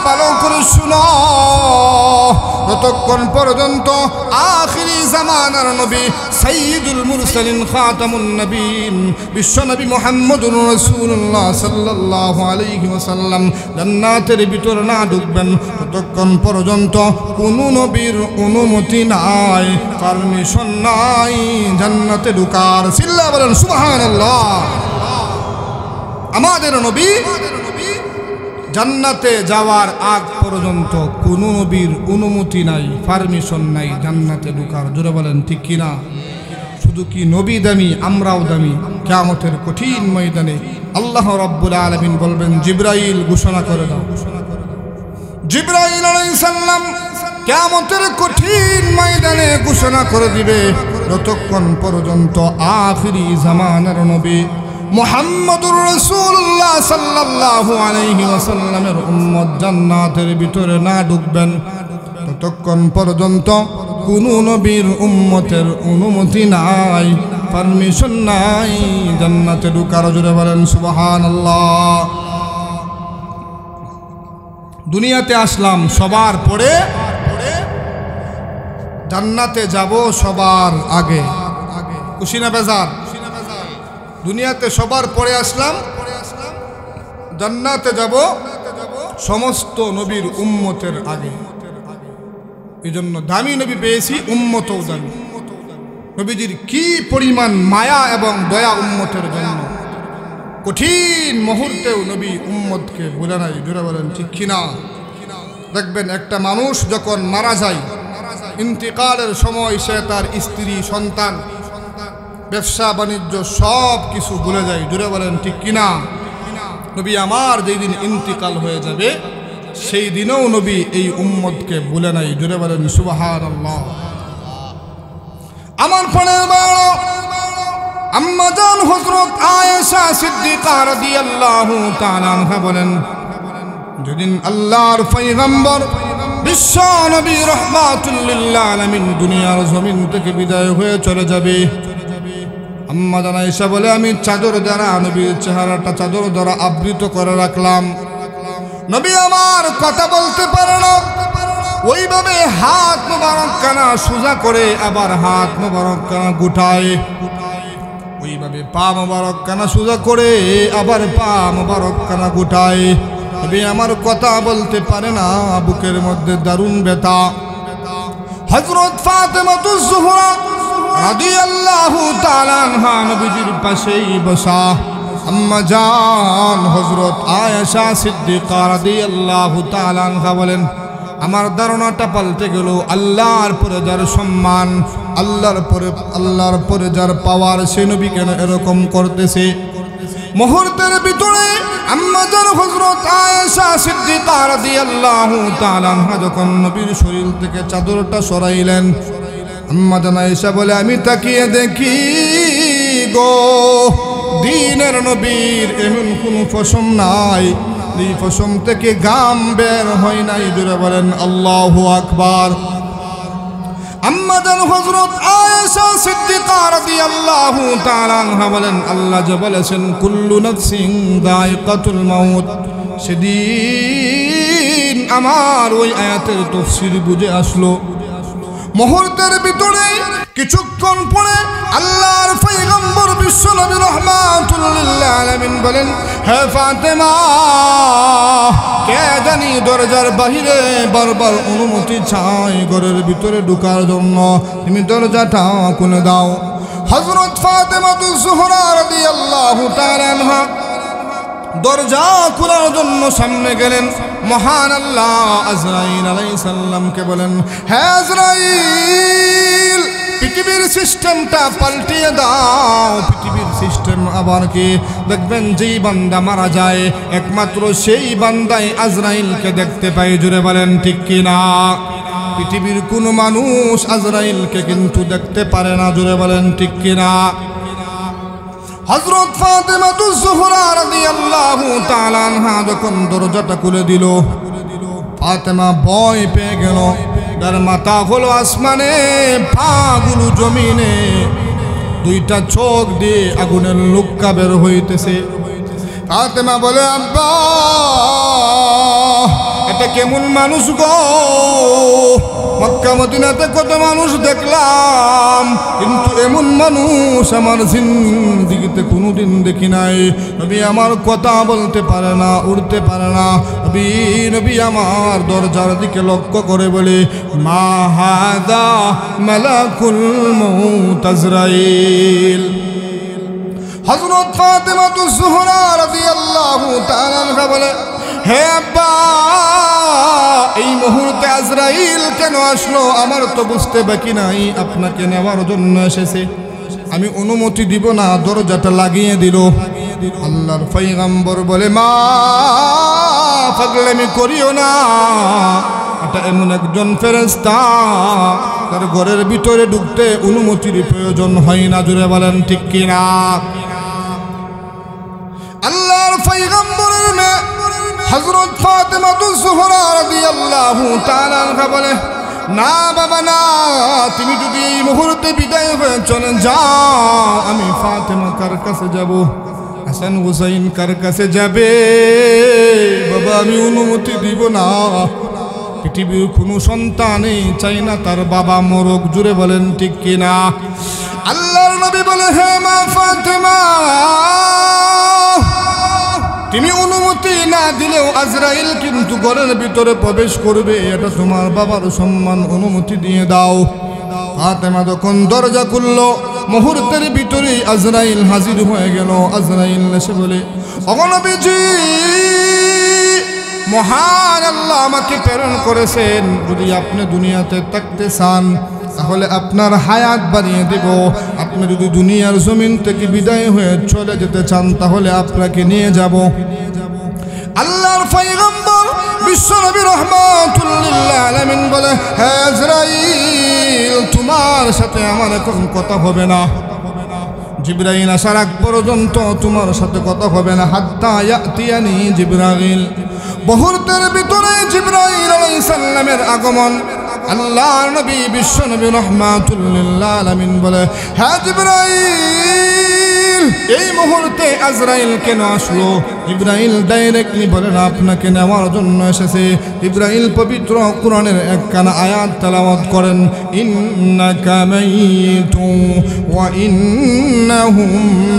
ভালো করে শুনো, ততক্ষণ পর্যন্ত আখিরি জামানার নবী সাইয়্যিদুল মুরসালিন খাতামুন নবীন বিশ্বনবী মুহাম্মদুর রাসূলুল্লাহ সাল্লাল্লাহু আলাইহি ওয়াসাল্লাম জান্নাতের ভিতর না ঢুকবেন, ততক্ষণ পর্যন্ত কোনো নবীর অনুমতি নাই, পারমিশন নাই জান্নাতে ঢোকার। সিল্লা বলেন সুবহানাল্লাহ। আমাদের নবী জান্নাতে যাওয়ার আগ পর্যন্ত কোনো নবীর অনুমতি নাই, পারমিশন নাই জান্নাতে ঢোকার। জোরে বলেন ঠিক কিনা? শুধু কি নবী দামি, আমরাও দামি। কিয়ামতের কঠিন ময়দানে আল্লাহ রাব্বুল আলামিন বলবেন, জিবরাইল ঘোষণা করে দাও। জিবরাইল আলাইহিস সালাম কিয়ামতের কঠিন ময়দানে ঘোষণা করে দিবে, যতক্ষণ পর্যন্ত আখিরি জামানার নবী মুহাম্মদুর রাসূলুল্লাহ সাল্লাল্লাহু আলাইহি ওয়াসাল্লামের উম্মত জান্নাতের ভিতরে না ঢুকবেন, ততক্ষণ পর্যন্ত কোনো নবীর উম্মতের অনুমতি নাই, পারমিশন নাই জান্নাতে ঢোকার। জোরে বলেন সুবহানাল্লাহ। দুনিয়াতে আসলাম সবার পরে, জান্নাতে যাব সবার আগে। খুশি না বেজার? দুনিয়াতে সবার পরে আসলাম, জান্নাতে যাব সমস্ত নবীর উম্মতের আগে। এই জন্য দামি নবী পেয়েছি, উম্মতও দামি। নবীজির কি পরিমাণ মায়া এবং দয়া উম্মতের জন্য। কঠিন মুহূর্তেও নবী উম্মতকে ভুলে নাই। জোরে বলেন ঠিক কিনা? দেখবেন একটা মানুষ যখন মারা যায়, ইন্তিকালের সময় সে তার স্ত্রী, সন্তান, ব্যবসা বাণিজ্য সব কিছু ভুলে যায়। জোরে বলেন ঠিক কিনা? নবী আমার যেই দিন ইন্তিকাল হয়ে যাবে সেই দিনেও নবী এই উম্মতকে ভুলে নাই। জোরে বলেন সুবহানাল্লাহ। আমার প্রাণের বড় আম্মা জান হযরত আয়েশা সিদ্দিকা রাদিয়াল্লাহু তাআলা আনহা বলেন, যেদিন আল্লাহর পয়গম্বর বিশ্ব নবী রাহমাতুল লিল আলামিন দুনিয়ার জমিন থেকে বিদায় হয়ে চলে যাবে, আম্মা জান আয়েশা বলে, আমি চাদর দ্বারা নবীর চেহারাটা চাদর দ্বারা আবৃত করে রাখলাম। নবী আমার কথা বলতে পারে না, ওইভাবে হাত মোবারক কানা সোজা করে আবার হাত মোবারক কানা গুটায়, ওইভাবে পা মোবারক কানা সোজা করে আবার পা মোবারক কানা গুটায়। নবী আমার কথা বলতে পারে না, বুকের মধ্যে দারুণ ব্যথা। হযরত ফাতেমাতুজ জোহরা রাদিয়াল্লাহু তাআলা আনহা নবীজির পাশেই বসা। আম্মা জান হযরত আয়েশা সিদ্দিকা রাদিয়াল্লাহু তাআলা আনহা বলেন, আমার ধারণাটা পাল্টে গেল। আল্লাহর পরে যার সম্মান, আল্লাহর পরে যার পাওয়ার, সে নবী কেন এরকম করতেছে? মুহূর্তের ভিতরে আম্মা জান হযরত আয়েশা সিদ্দিকা রাদিয়াল্লাহু তাআলা আনহা যখন নবীর শরীর থেকে চাদরটা সরাইলেন, আম্মা জান আয়েশা বলে, আমি তাকিয়ে দেখি গো, দিনের নবীর এমন কোনো পশম নাই, এই পশম থেকে ঘাম বের হয় নাই। জোরে বলেন আল্লাহু আকবার। আম্মা জান হযরত আয়েশা সিদ্দিকা রাদিয়াল্লাহু তাআলা আনহা বলেন, আল্লাহ যে বলেছেন কুল্লু নাফসিন যায়িকাতুল মাউত, সেদিন আমার ওই আয়াতের তাফসীর বুঝে আসলো। মুহূর্তের ভিতরে কিছুক্ষণ পরে আল্লাহর পয়গম্বর বিশ্ব নবী রাহমাতুল লিল আলামিন বলেন, হে ফাতেমা, কে জানি দরজার বাহিরে বারবার অনুমতি চাই ঘরের ভিতরে ঢোকার জন্য, তুমি দরজাটা খুলে দাও। হযরত ফাতেমাতুজ জোহরা রাদিয়াল্লাহু তাআলা আনহা দরজা খোলার জন্য সামনে গেলেন। মহান আল্লাহ আজরাইল আলাইহিস সালামকে বলেন, হে আজরাইল, পৃথিবীর সিস্টেমটা পাল্টিয়ে দাও। পৃথিবীর সিস্টেম আবার কি? দেখবেন যেই বান্দা মারা যায় একমাত্র সেই বান্দাই আজরাইলকে দেখতে পায়। জুড়ে বলেন ঠিক কিনা? পৃথিবীর কোন মানুষ আজরাইলকে কিন্তু দেখতে পারে না। জুড়ে বলেন ঠিক কিনা? হযরত ফাতেমাতুজ জোহরা রাদিয়াল্লাহু তাআলা আনহা যখন দরজাটা খুলে দিল, ফাতেমা ভয় পেয়ে গেল। তার মাথা হলো আসমানে, পাগুলো জমিনে, দুইটা চোখ দিয়ে আগুনের লুক্কা বের হইতেছে। ফাতেমা বলে, আব্বা, এটা কেমন মানুষ গো? মক্কা মদিনাতে কত মানুষ দেখলাম, কিন্তু এমন মানুষ আমার জিন্দেগিতে কোনোদিন দেখি নাই। নবী আমার কথা বলতে পারে না, উড়তে পারে না। নবী আমার দরজার দিকে লক্ষ্য করে বলে, মা হাদা মালাকুল মউত আজরাইল। হযরত ফাতেমাতুজ জোহরা রাদিয়াল্লাহু তাআলা আনহা বলে, হে আব্বা, এই মুহূর্তে আজরাইল কেন আসলো? আমার তো বুঝতে বাকি নাই, আপনাকে নেওয়ার জন্য এসেছে। আমি অনুমতি দিব না। দরজাটা লাগিয়ে দিল। আল্লাহর পয়গম্বর বলে, মা, পাগলামি করিও না, এটা এমন একজন ফেরেশতা, তার ঘরের ভিতরে ঢুকতে অনুমতির প্রয়োজন হয় না। জুড়ে বলেন ঠিক কিনা? আল্লাহর পয়গম্বরের মেয়ে হযরত ফাতেমাতুজ জোহরা রাদিয়াল্লাহু তাআলা আনহা বলে, না বাবা না, তুমি যদি এই মুহূর্তে বিদায় হয়ে চলে যাও, আমি ফাতেমা কার কাছে যাব? হাসান হুসাইন কার কাছে যাবে? বাবা, আমি অনুমতি দিব না। পৃথিবীর কোনো সন্তানই চাই না তার বাবা মরক। জুড়ে বলেন ঠিক কিনা? আল্লাহর নবী বলে, হে মা ফাতেমা, তুমি অনুমতি না দিলেও আজরাইল কিন্তু ঘরের ভিতরে প্রবেশ করবে, এটা তোমার বাবার সম্মান, অনুমতি দিয়ে দাও। ফাতেমা যখন দরজা খুলল, মুহূর্তের ভিতরেই আজরাইল হাজির হয়ে গেল। আজরাইল এসে বলে, ওগো নবীজি, মহান আল্লাহ আমাকে প্রেরণ করেছেন, যদি আপনি দুনিয়াতে থাকতে চান তাহলে আপনার হায়াত বাড়িয়ে দেব, আপনি যদি দুনিয়ার জমিন থেকে বিদায় হয়ে চলে যেতে চান তাহলে আপনাকে নিয়ে যাব। আল্লাহর পয়গম্বর বিশ্বনবী রাহমাতুল লিল আলামিন বলে, হে আজরাইল, তোমার সাথে আমার এখন কথা হবে না। জিবরাইল আসার আগ পর্যন্ত তোমার সাথে কথা হবে না, হাত্তা ইয়াতিয়ানি জিবরাইল। মুহূর্তের ভিতরে জিবরাইল আলাইহিস সালামের আগমন। আল্লাহর নবী বিশ্বনবী রাহমাতুল লিল আলামিন বলে, হে জিবরাইল, এই মুহূর্তে আজরাইল কেন আসলো? জিবরাইল ডাইরেক্টলি বলেন, আপনাকে নেওয়ার জন্য এসেছে। জিবরাইল পবিত্র কোরআনের একখানা আয়াত তেলাওয়াত করেন, ইন্নাকা মাইতুন ওয়া ইন্নাহুম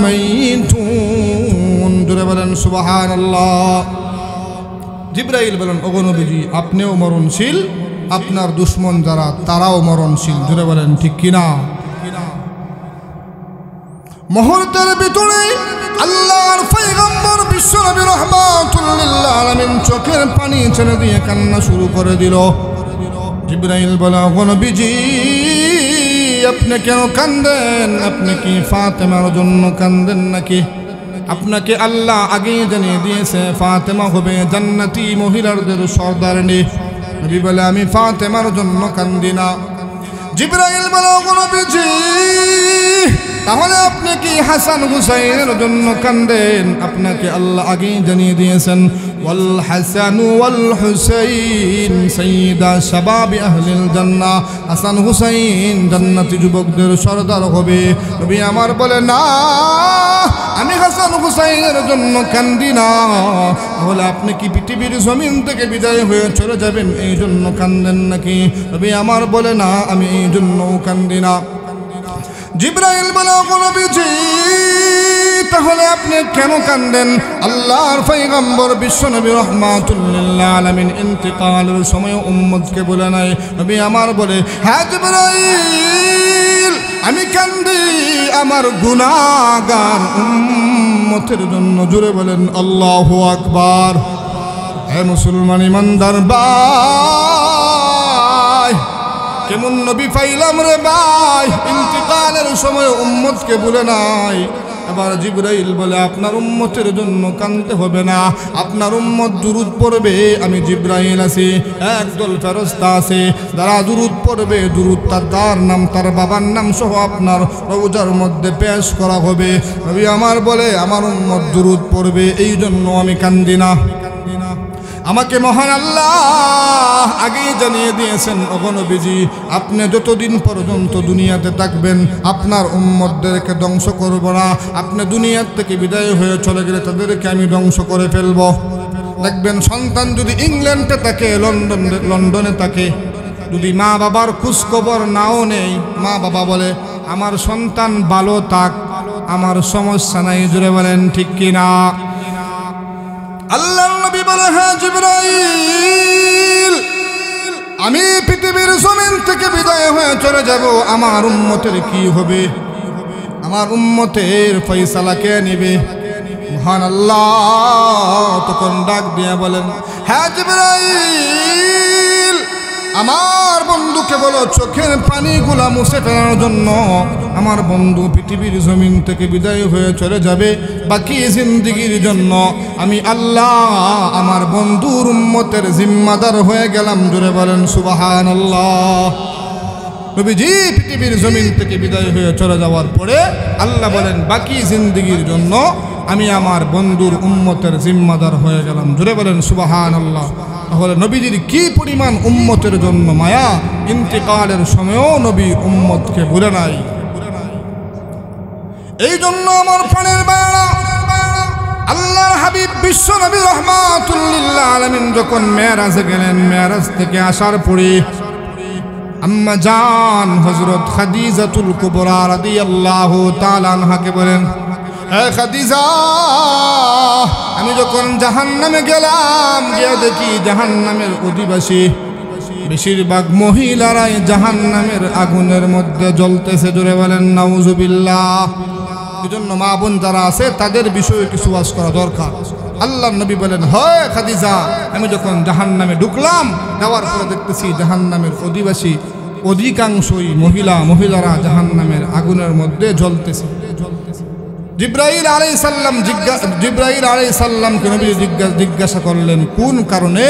মাইতুন। জোরে বলেন সুবহানাল্লাহ। জিবরাইল বলেন, ওগো নবীজি, আপনিও মরণশীল, আপনার দুশ্মন যারা তারাও মরণশীল। জোরে বলেন ঠিক কিনা? মুহূর্তের ভিতরে আল্লাহর পয়গম্বর বিশ্বনবী রাহমাতুল লিল আলামিন চোখের পানি ছেড়ে দিয়ে কান্না শুরু করে দিল। জিবরাইল বলে, ওগো নবীজি, আপনি কেন কাঁদেন? আপনি কি ফাতেমার জন্য কাঁদেন নাকি? আপনাকে আল্লাহ আগেই জানিয়ে দিয়েছে ফাতেমা হবে জান্নাতি মহিলাদের সর্দারনি। নবী বলে, আমি ফাতেমার জন্য কান্দি না। জিবরাইল বলে, ওগো নবীজি, তাহলে আপনি কি হাসান হুসাইনের জন্য কান্দেন? আপনাকে আল্লাহ আগেই জানিয়ে দিয়েছেন, ওয়াল হাসান ওয়াল হুসাইন সাইয়্যিদা শাবাবি আহলিল জান্নাহ। হাসান হুসাইন জান্নাতি যুবকদের সর্দার হবে। নবী আমার বলে, না, আমি হাসান হুসাইনের জন্য কান্দি না। তাহলে আপনি কি পৃথিবীর জমিন থেকে বিদায় হয়ে চলে যাবেন এই জন্য কান্দেন নাকি? নবী আমার বলে, না, আমি এই জন্যও কান্দি না। জিবরাইল বলে, ওগো নবীজি, তাহলে আপনি কেন কাঁদেন? আল্লাহর পয়গম্বর বিশ্বনবী রাহমাতুল লিল আলামিন ইন্তিকালের সময় উম্মতকে বলে নাই। নবী আমার বলে, হ্যাঁ জিবরাইল, আমি কান্দি আমার গুনাহগার উম্মতের জন্য। জোরে বলেন আল্লাহু আকবার। হে মুসলমান ইমানদার ভাই, কেমন নবী পাইলাম রে ভাই, ইন্তিকালের সময় উম্মতকে বলে নাই। এবার জিবরাইল বলে, আপনার উম্মতের জন্য কাঁদতে হবে না, আপনার উম্মত দুরূদ পড়বে, আমি জিবরাইল আছি, একদল ফেরেশতা আছে যারা দুরূদ পড়বে। দুরূদ তার নাম, তার বাবার নাম সহ আপনার রওজার মধ্যে পেশ করা হবে। নবী আমার বলে, আমার উম্মত দুরূদ পড়বে, এই জন্য আমি কান্দি না। আমাকে মহান আল্লাহ আগেই জানিয়ে দিয়েছেন, ওগো নবীজি, আপনি যতদিন পর্যন্ত দুনিয়াতে থাকবেন আপনার উম্মতদেরকে ধ্বংস করব না। আপনি দুনিয়ার থেকে বিদায় হয়ে চলে গেলে তাদেরকে আমি ধ্বংস করে ফেলব। দেখবেন, সন্তান যদি ইংল্যান্ডে থাকে, লন্ডনে থাকে, যদি মা বাবার খোঁজখবর নাও নেই, মা বাবা বলে, আমার সন্তান ভালো থাক, আমার সমস্যা নাই। জুড়ে বলেন ঠিক কিনা? আল্লাহর নবী বলে, হ্যাঁ জিবরাইল, আমি পৃথিবীর জমিন থেকে বিদায় হয়ে চলে যাব, আমার উম্মতের কি হবে? আমার উম্মতের ফয়সালা কে নেবে? মহান আল্লাহ তখন ডাক দিয়ে বলেন, হ্যাঁ জিবরাইল, আমার বন্ধুকে বলো চোখের পানিগুলা মুছে ফেলার জন্য। আমার বন্ধু পৃথিবীর জমিন থেকে বিদায় হয়ে চলে যাবে, বাকি জিন্দেগির জন্য আমি আল্লাহ আমার বন্ধুর উম্মতের জিম্মাদার হয়ে গেলাম। জোরে বলেন সুবহানাল্লাহ। নবীজি পৃথিবীর জমিন থেকে বিদায় হয়ে চলে যাওয়ার পরে আল্লাহ বলেন, বাকি জিন্দেগির জন্য আমি আমার বন্ধুর উম্মতের জিম্মাদার হয়ে গেলাম। জোরে বলেন সুবহানাল্লাহ। তাহলে নবীজির কি পরিমাণ উম্মতের জন্য মায়া, ইন্তিকালের সময়ও নবী উম্মতকে ভুলে নাই। এই জন্য আমার প্রাণের বায়না, আল্লাহর হাবিব বিশ্ব নবী রাহমাতুল লিল আলামিন যখন মেরাজে গেলেন, মেরাজ থেকে আসার পরে আম্মা জান হযরত খাদিজাতুল কুবরা রাদিয়াল্লাহু তাআলা আনহাকে বলেন, হে খাদিজা, আমি যখন জাহান্নামে গেলাম, গিয়ে দেখি জাহান্নামের অধিবাসী বেশিরভাগ মহিলারাই জাহান্নামের আগুনের মধ্যে জ্বলতেছে। জোরে বলেন নাউজুবিল্লাহ। এজন্য মা বোন যারা আছে তাদের বিষয়ে কিছু ওয়াজ করা দরকার। আল্লাহর নবী বলেন, হয় খাদিজা, আমি যখন জাহান্নামে ঢুকলাম, যাওয়ার পরে দেখতেছি জাহান্নামের অধিকাংশই মহিলারা জাহান্নামের আগুনের মধ্যে জ্বলতেছে। জিব্রাইল আলাইহিস সালামকে নবী জিজ্ঞাসা করলেন কোন কারণে?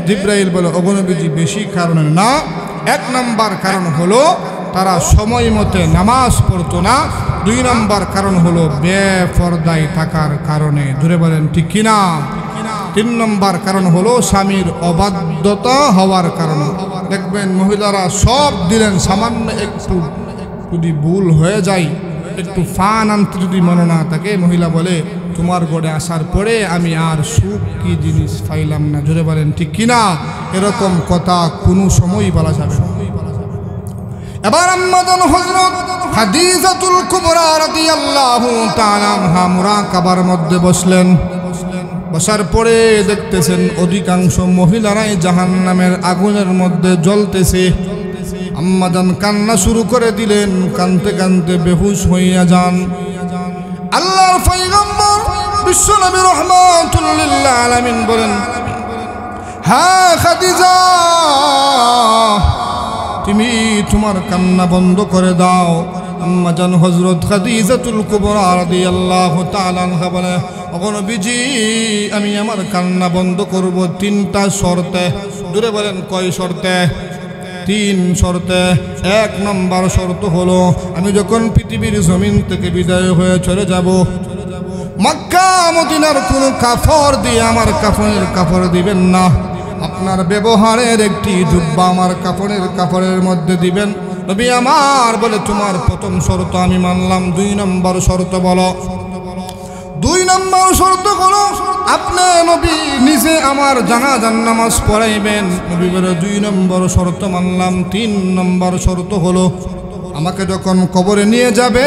জিব্রাইল বলে, ওগো নবীজি, বেশি কারণে না, এক নাম্বার কারণ হলো তারা সময় মতে নামাজ পড়তো না, 2 নাম্বার কারণ হলো বেপরদায় থাকার কারণে। জোরে বলেন ঠিক কিনা? 3 নম্বর কারণ হলো স্বামীর অবাধ্যতা হওয়ার কারণে। দেখবেন মহিলারা সব দিলেন, সামান্য একটু যদি ভুল হয়ে যায়, একটু ফান আনতে যদি মনে না থাকে, মহিলা বলে, তোমার ঘরে আসার পরে আমি আর সুখ কি জিনিস পাইলাম না। জোরে বলেন ঠিক কিনা? এরকম কথা কোনো সময়ই বলা যাবে না। এবার আম্মাজান হযরত খাদিজাতুল কুবরা রাদিয়াল্লাহু তাআলা আনহা মুরাকাবার মধ্যে বসলেন। বসার পরে দেখতেছেন অধিকাংশ মহিলারাই জাহান্নামের আগুনের মধ্যে জ্বলতেছে। আম্মাজান কান্না শুরু করে দিলেন, কাঁদতে কাঁদতে বেহুশ হইয়া যান। আল্লাহর পয়গম্বর বিশ্বনবী রাহমাতুল লিল আলামিন বলেন, হ্যাঁ খাদিজা, তুমি তোমার কান্না বন্ধ করে দাও। আম্মাজান হযরত খাদিজাতুল কুবরা রাদিয়াল্লাহু তাআলা আনহা বলে, ওগো নবীজি, আমি আমার কান্না বন্ধ করব 3টা শর্তে। দূরে বলেন কয় শর্তে? 3 শর্তে। 1 নম্বর শর্ত হলো, আমি যখন পৃথিবীর জমিন থেকে বিদায় হয়ে চলে যাব, মক্কা মদিনার কোনো কাফড় দিয়ে আমার কাফনের কাপড় দিবেন না। আপনার ব্যবহারের একটি জুব্বা আমার কাপড়ের মধ্যে দিবেন। নবী আমার বলে, তোমার প্রথম শর্ত আমি মানলাম। 2 নম্বর শর্ত বলো। 2 নম্বর শর্ত হলো, আপনি নবী নিজে আমার জানাজার নামাজ পড়াইবেন। নবী বলে, 2 নম্বর শর্ত মানলাম। 3 নম্বর শর্ত হলো, আমাকে যখন কবরে নিয়ে যাবে,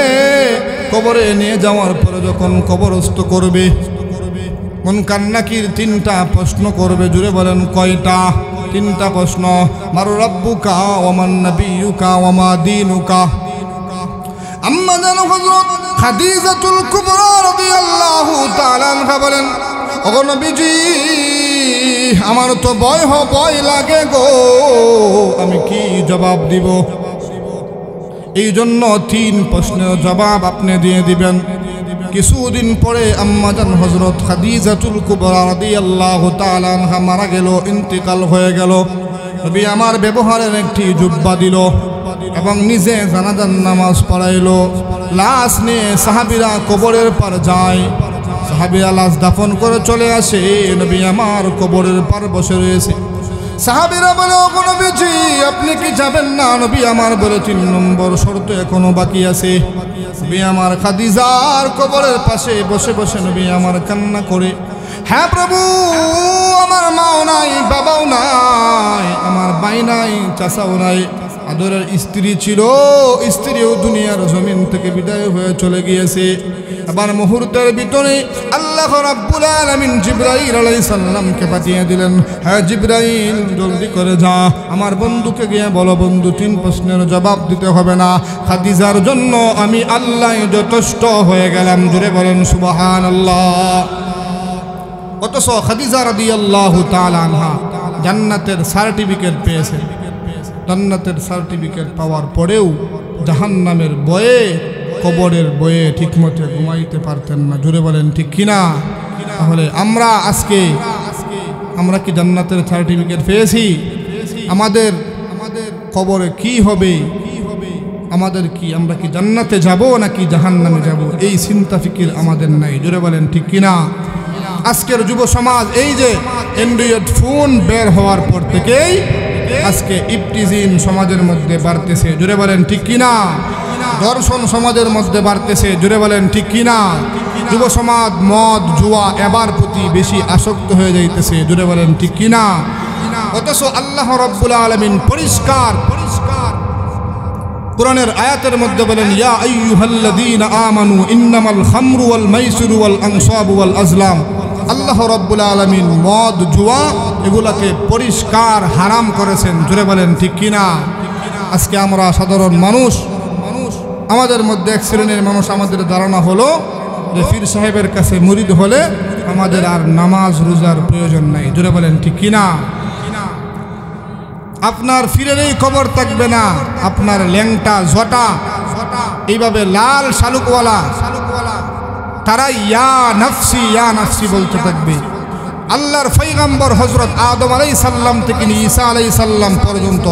কবরে নিয়ে যাওয়ার পরে যখন কবরস্থ করবে, মুনকার নাকির 3টা প্রশ্ন করবে। জুড়ে বলেন কয়টা? 3টা প্রশ্ন। মার রাব্বুকা ওয়া মান নাবিয়ুকা ওয়া মা দীনুকা। আম্মা জান হযরত খাদিজাতুল কুবরা রাদিয়াল্লাহু তাআলা আনহা বলেন, ওগো নবীজি, আমার তো ভয় লাগে গো, আমি কি জবাব দিব? এই জন্য 3 প্রশ্নের জবাব আপনি দিয়ে দিবেন। কিছুদিন পরে আম্মাজান হযরত খাদিজাতুল কুবরা রাদিয়াল্লাহু তাআলা আনহা মারা গেল, ইন্তেকাল হয়ে গেল। নবী আমার ব্যবহারের একটি জুব্বা দিল এবং নিজে জানাজার নামাজ পড়াইলো। লাশ নিয়ে সাহাবীরা কবরের পার যায়। সাহাবীরা লাশ দাফন করে চলে আসে। নবী আমার কবরের পার বসে রয়েছে। সাহাবীরা বলে, ওগো নবীজি, আপনি কি যাবেন না? নবী আমার বলে, 3 নম্বর শর্ত এখনো বাকি আছে। নবী আমার খাদিজার কবরের পাশে বসে বসে নবী আমার কান্না করে, হ্যাঁ প্রভু, আমার মাও নাই, বাবাও নাই, আমার ভাই নাই, চাচাও নাই, আদরের স্ত্রী ছিল, স্ত্রীও দুনিয়ার জমিন থেকে বিদায় হয়ে চলে গিয়েছে। আবার মুহূর্তের ভিতরে আল্লাহ রাব্বুল আলামিন জিবরাইল আলাইহিস সালামকে পাঠিয়ে দিলেন, হ্যাঁ জিবরাইল, জলদি করে যা, আমার বন্ধুকে গিয়ে বলো, বন্ধু 3 প্রশ্নের জবাব দিতে হবে না, খাদিজার জন্য আমি আল্লাহ যথেষ্ট হয়ে গেলাম। জুড়ে বলেন সুবহানাল্লাহ। অথচ খাদিজা রাদিয়াল্লাহু তাআলা আনহা জান্নাতের সার্টিফিকেট পেয়েছে। জান্নাতের সার্টিফিকেট পাওয়ার পরেও জাহান্নামের ভয়ে, কবরের ভয়ে ঠিকমতো ঘুমাইতে পারতেন না। জুড়ে বলেন ঠিক কিনা? তাহলে আমরা কি জান্নাতের সার্টিফিকেট পেয়েছি? আমাদের কবরে কি হবে? আমরা কি জান্নাতে যাব নাকি জাহান্নামে যাব? এই চিন্তা ফিকির আমাদের নাই। জুড়ে বলেন ঠিক কিনা? আজকের যুব সমাজ, এই যে অ্যান্ড্রয়েড ফোন বের হওয়ার পর থেকেই আজকে ইফটিজিন সমাজের মধ্যে বাড়তেছে। জুড়ে বলেন ঠিক কিনা? দর্শন সমাজের মধ্যে বাড়তেছে। জুড়ে বলেন ঠিক কিনা? যুব সমাজ মদ, জুয়া, এবার প্রতি বেশি আসক্ত হয়ে যাইতেছে। জুড়ে বলেন ঠিক কিনা? অথচ আল্লাহ রাব্বুল আলামিন পরিষ্কার কুরআনের আয়াতের মধ্যে বলেন, ইয়া আইয়ুহাল্লাযীনা আমানু ইন্নামাল খামরু ওয়াল মাইসিরু ওয়াল আনসাবু ওয়াল আজলাম আল্লাহ রাব্বুল আলামিন মদ জুয়া এগুলাকে পরিষ্কার হারাম করেছেন। জোরে বলেন ঠিক কিনা? আজকে আমরা সাধারণ মানুষ, আমাদের মধ্যে এক শ্রেণীর মানুষ, আমাদের ধারণা হলো যে পীর সাহেবের কাছে মুরিদ হলে আমাদের আর নামাজ রোজার প্রয়োজন নাই। জোরে বলেন ঠিক কিনা? আপনার পীরেরই কবর থাকবে না, আপনার ল্যাংটা জটা এইভাবে লাল শালুকওয়ালা তারা ইয়া নাফসি বলতে থাকবে। আল্লাহর পয়গম্বর হযরত আদম আলাইহিস সালাম থেকে নিয়ে ঈসা আলাইহিস সালাম পর্যন্ত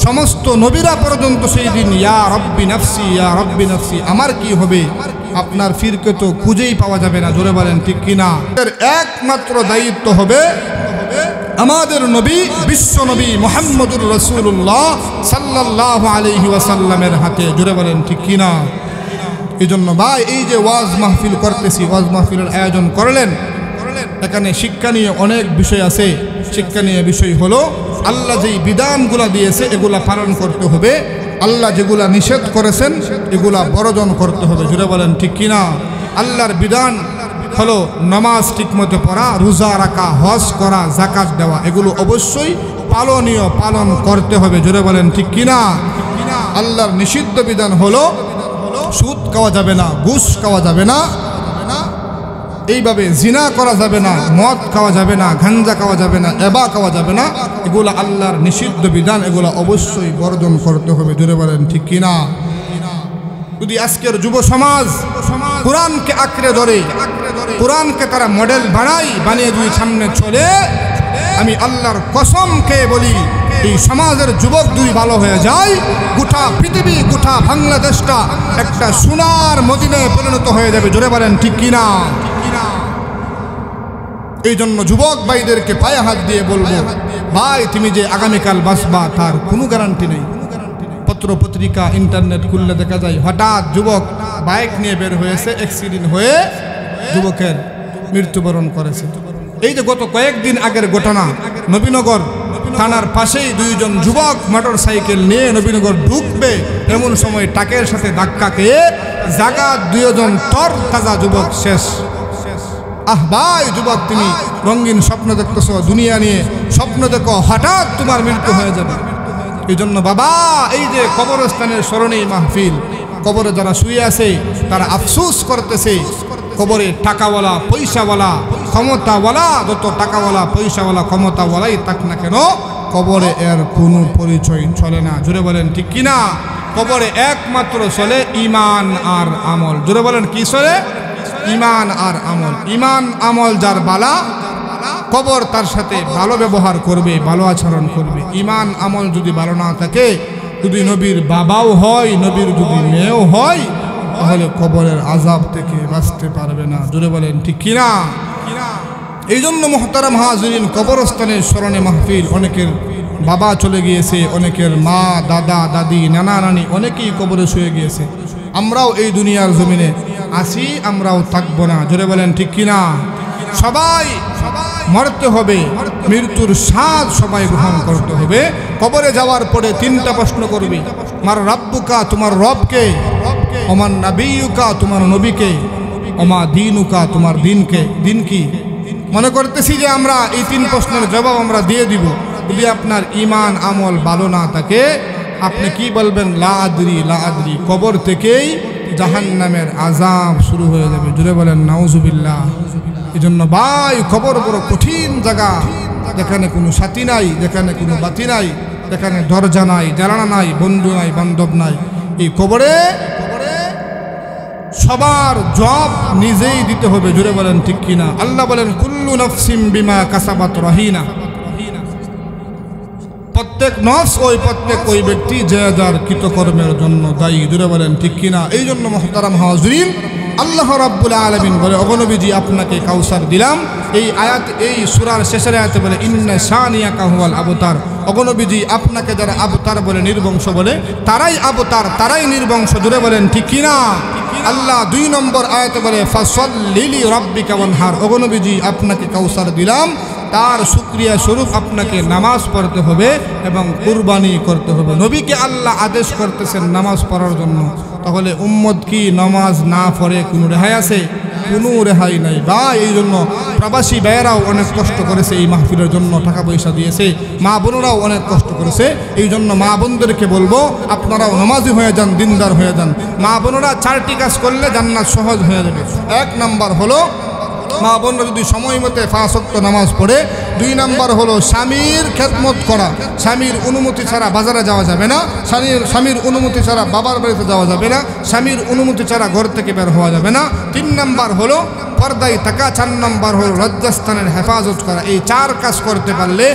সমস্ত নবীরা পর্যন্ত সেই দিন ইয়া রব্বি নাফসি আমার কি হবে? আপনার পীরকে তো খুঁজেই পাওয়া যাবে না। জোরে বলেন ঠিক কিনা? এর একমাত্র দায়িত্ব হবে আমাদের নবী, বিশ্ব নবী মুহাম্মদুর রাসূলুল্লাহ সাল্লাল্লাহু আলাইহি ওয়াসাল্লামের হাতে। জোরে বলেন ঠিক কিনা? এই জন্য ভাই, এই যে ওয়াজ মাহফিল করতেছি, ওয়াজ মাহফিলের আয়োজন করলেন, এখানে শিক্ষা নিয়ে অনেক বিষয় আছে। শিক্ষা নিয়ে বিষয় হলো আল্লাহ যেই বিধানগুলা দিয়েছে এগুলা পালন করতে হবে, আল্লাহ যেগুলা নিষেধ করেছেন এগুলা বর্জন করতে হবে। জুড়ে বলেন ঠিক কিনা? আল্লাহর বিধান হলো নামাজ ঠিকমতো পড়া, রোজা রাখা, হজ করা, যাকাত দেওয়া, এগুলো অবশ্যই পালনীয়, পালন করতে হবে। জুড়ে বলেন ঠিক কিনা? আল্লাহর নিষিদ্ধ বিধান হলো সুদ খাওয়া যাবে না, ঘুষ খাওয়া যাবে না, এইভাবে জিনা করা যাবে না, মদ খাওয়া যাবে না, গাঞ্জা খাওয়া যাবে না, এবা খাওয়া যাবে না। এগুলো আল্লাহর নিষিদ্ধ বিধান, এগুলো অবশ্যই বর্জন করতে হবে। জোরে বলেন ঠিক কিনা? যদি আজকের যুব সমাজ কোরআনকে আঁকড়ে ধরে, কোরআনকে তারা মডেল বানিয়ে যদি সামনে চলে, আমি আল্লাহর কসম খেয়ে বলি, এই সমাজের যুবক যদি ভালো হয়ে যায়, গোটা পৃথিবী, গোটা বাংলাদেশটা একটা সোনার মদিনায় পরিণত হয়ে যাবে। জোরে বলেন ঠিক কিনা? এই জন্য যুবক ভাইদেরকে পায়ে হাত দিয়ে বলবো, ভাই তুমি যে আগামীকাল বাঁচবা তার কোনো গ্যারান্টি নেই। পত্র পত্রিকা ইন্টারনেট খুললে দেখা যায় হঠাৎ যুবক বাইক নিয়ে বের হয়েছে, অ্যাক্সিডেন্ট হয়ে যুবকের মৃত্যুবরণ করেছে। এই যে গত কয়েকদিন আগের ঘটনা, নবীনগর থানার পাশেই দুইজন যুবক মোটর সাইকেল নিয়ে নবীনগর ঢুকবে, এমন সময় ট্রাকের সাথে ধাক্কা খেয়ে জাগাত দুইজন তর তাজা যুবক শেষ। আহ ভাই যুবক, তুমি রঙিন স্বপ্ন দেখতেছো, দুনিয়া নিয়ে স্বপ্ন দেখো, হঠাৎ তোমার মৃত্যু হয়ে যাবে। এই জন্য বাবা, এই যে কবরস্থানের স্মরণে মাহফিল, কবরে যারা শুয়ে আছে তারা আফসোস করতেছে, কবরে টাকাওয়ালা, পয়সাওয়ালা, ক্ষমতাওয়ালা, যত টাকাওয়ালা, পয়সাওয়ালা, ক্ষমতাওয়ালাই থাক না কেন, কবরে এর কোনো পরিচয় চলে না। জোরে বলেন ঠিক কিনা? কবরে একমাত্র চলে ঈমান আর আমল। জোরে বলেন কি চলে? ঈমান আর আমল। ঈমান আমল যার বালা, কবর তার সাথে ভালো ব্যবহার করবে, ভালো আচরণ করবে। ঈমান আমল যদি ভালো না থাকে, যদি নবীর বাবাও হয়, নবীর যদি মেয়েও হয়, তাহলে কবরের আযাব থেকে বাঁচতে পারবে না। জোরে বলেন ঠিক কিনা? এই জন্য মুহতারাম হাজিরিন, কবরস্থানের স্মরণে মাহফিল, অনেকের বাবা চলে গিয়েছে, অনেকের মা, দাদা, দাদি, নানা, নানি অনেকেই কবরে শুয়ে গিয়েছে। আমরাও এই দুনিয়ার জমিনে আসি, আমরাও থাকবো না। জোরে বলেন ঠিক কিনা? সবাই মরতে হবে, মৃত্যুর স্বাদ সবাই গ্রহণ করতে হবে। কবরে যাওয়ার পরে তিনটা প্রশ্ন করবি, মার রাব্বুকা, তোমার রবকে, ওমান নাবিয়ুকা, তোমার নবীকে, ওমা দীনুকা, তোমার দিনকে, দিন কি? মনে করতেছি যে আমরা এই তিন প্রশ্নের জবাব আমরা দিয়ে দিব। যদি আপনার ঈমান আমল ভালো না থাকে, আপনি কি বলবেন? লা আদরি, লা আদরি। কবর থেকেই জাহান্নামের আযাব শুরু হয়ে যাবে। জুড়ে বলেন নাউজুবিল্লাহ। এই জন্য ভাই, কবর বড় কঠিন জায়গা, যেখানে কোনো সাথী নাই, যেখানে কোনো বাতি নাই, যেখানে দরজা নাই, জানালা নাই, বন্ধু নাই, বান্ধব নাই। এই কবরে সবার জবাব নিজেই দিতে হবে। জুড়ে বলেন ঠিক কিনা? আল্লাহ বলেন কুল্লু নাফসিম বিমা কাসাবাত রহিনা। প্রত্যেক নফস, প্রত্যেক ব্যক্তি যে যার কৃতকর্মের জন্য দায়ী। জুড়ে বলেন ঠিক কিনা? এই জন্য মুহতারাম হাজিরিন, আল্লাহ রাব্বুল আলামিন বলে, অগনবীজি আপনাকে কাউসার দিলাম। এই আয়াত, এই সূরার শেষের আয়াতে বলে ইন্না শানিয়াকা হুয়াল আবতার। অগনবীজি আপনাকে যারা আবতার বলে, নির্বংশ বলে, তারাই আবতার, তারাই নির্বংশ। জুড়ে বলেন ঠিক কিনা? আল্লাহ 2 নম্বর আয়াতে বলে ফাসাল্লি লিরাব্বিকা ওয়ানহার। অগনবীজি আপনাকে কাউসার দিলাম, তার শুকরিয়া স্বরূপ আপনাকে নামাজ পড়তে হবে এবং কুরবানি করতে হবে। নবীকে আল্লাহ আদেশ করতেছেন নামাজ পড়ার জন্য। তাহলে উম্মত কি নামাজ না পড়ে কোনো রেহাই আছে? কোনো রেহাই নাই। বা এই জন্য প্রবাসী ভাইয়েরাও অনেক কষ্ট করেছে, এই মাহফিলের জন্য টাকা পয়সা দিয়েছে, মা বোনেরাও অনেক কষ্ট করেছে। এই জন্য মা বোনদেরকে বলবো আপনারাও নামাজি হয়ে যান, দিনদার হয়ে যান। মা বোনেরা 4টি কাজ করলে জান্নাত সহজ হয়ে যাবে। 1 নাম্বার হলো মা বোনরা যদি সময় মতো 5 ওয়াক্ত নামাজ পড়ে। 2 নাম্বার হলো স্বামীর খেদমত করা, স্বামীর অনুমতি ছাড়া বাজারে যাওয়া যাবে না, স্বামীর অনুমতি ছাড়া বাবার বাড়িতে যাওয়া যাবে না, স্বামীর অনুমতি ছাড়া ঘর থেকে বের হওয়া যাবে না। 3 নাম্বার হলো পর্দায় থাকা, 4 নাম্বার হলো লজ্জাস্থানের হেফাজত করা। এই 4 কাজ করতে পারলে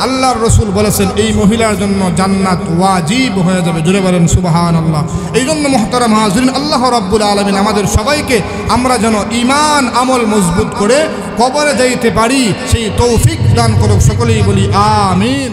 আল্লাহর রসুল বলেছেন এই মহিলার জন্য জান্নাত ওয়াজিব হয়ে যাবে। জুড়ে বলেন সুবহানাল্লাহ। এই জন্য মুহতারাম হাজিরিন, আল্লাহ রাব্বুল আলামিন আমাদের সবাইকে আমরা যেন ঈমান আমল মজবুত করে কবরে যাইতে পারি সেই তৌফিক দান করুক। সকলেই বলি আমিন।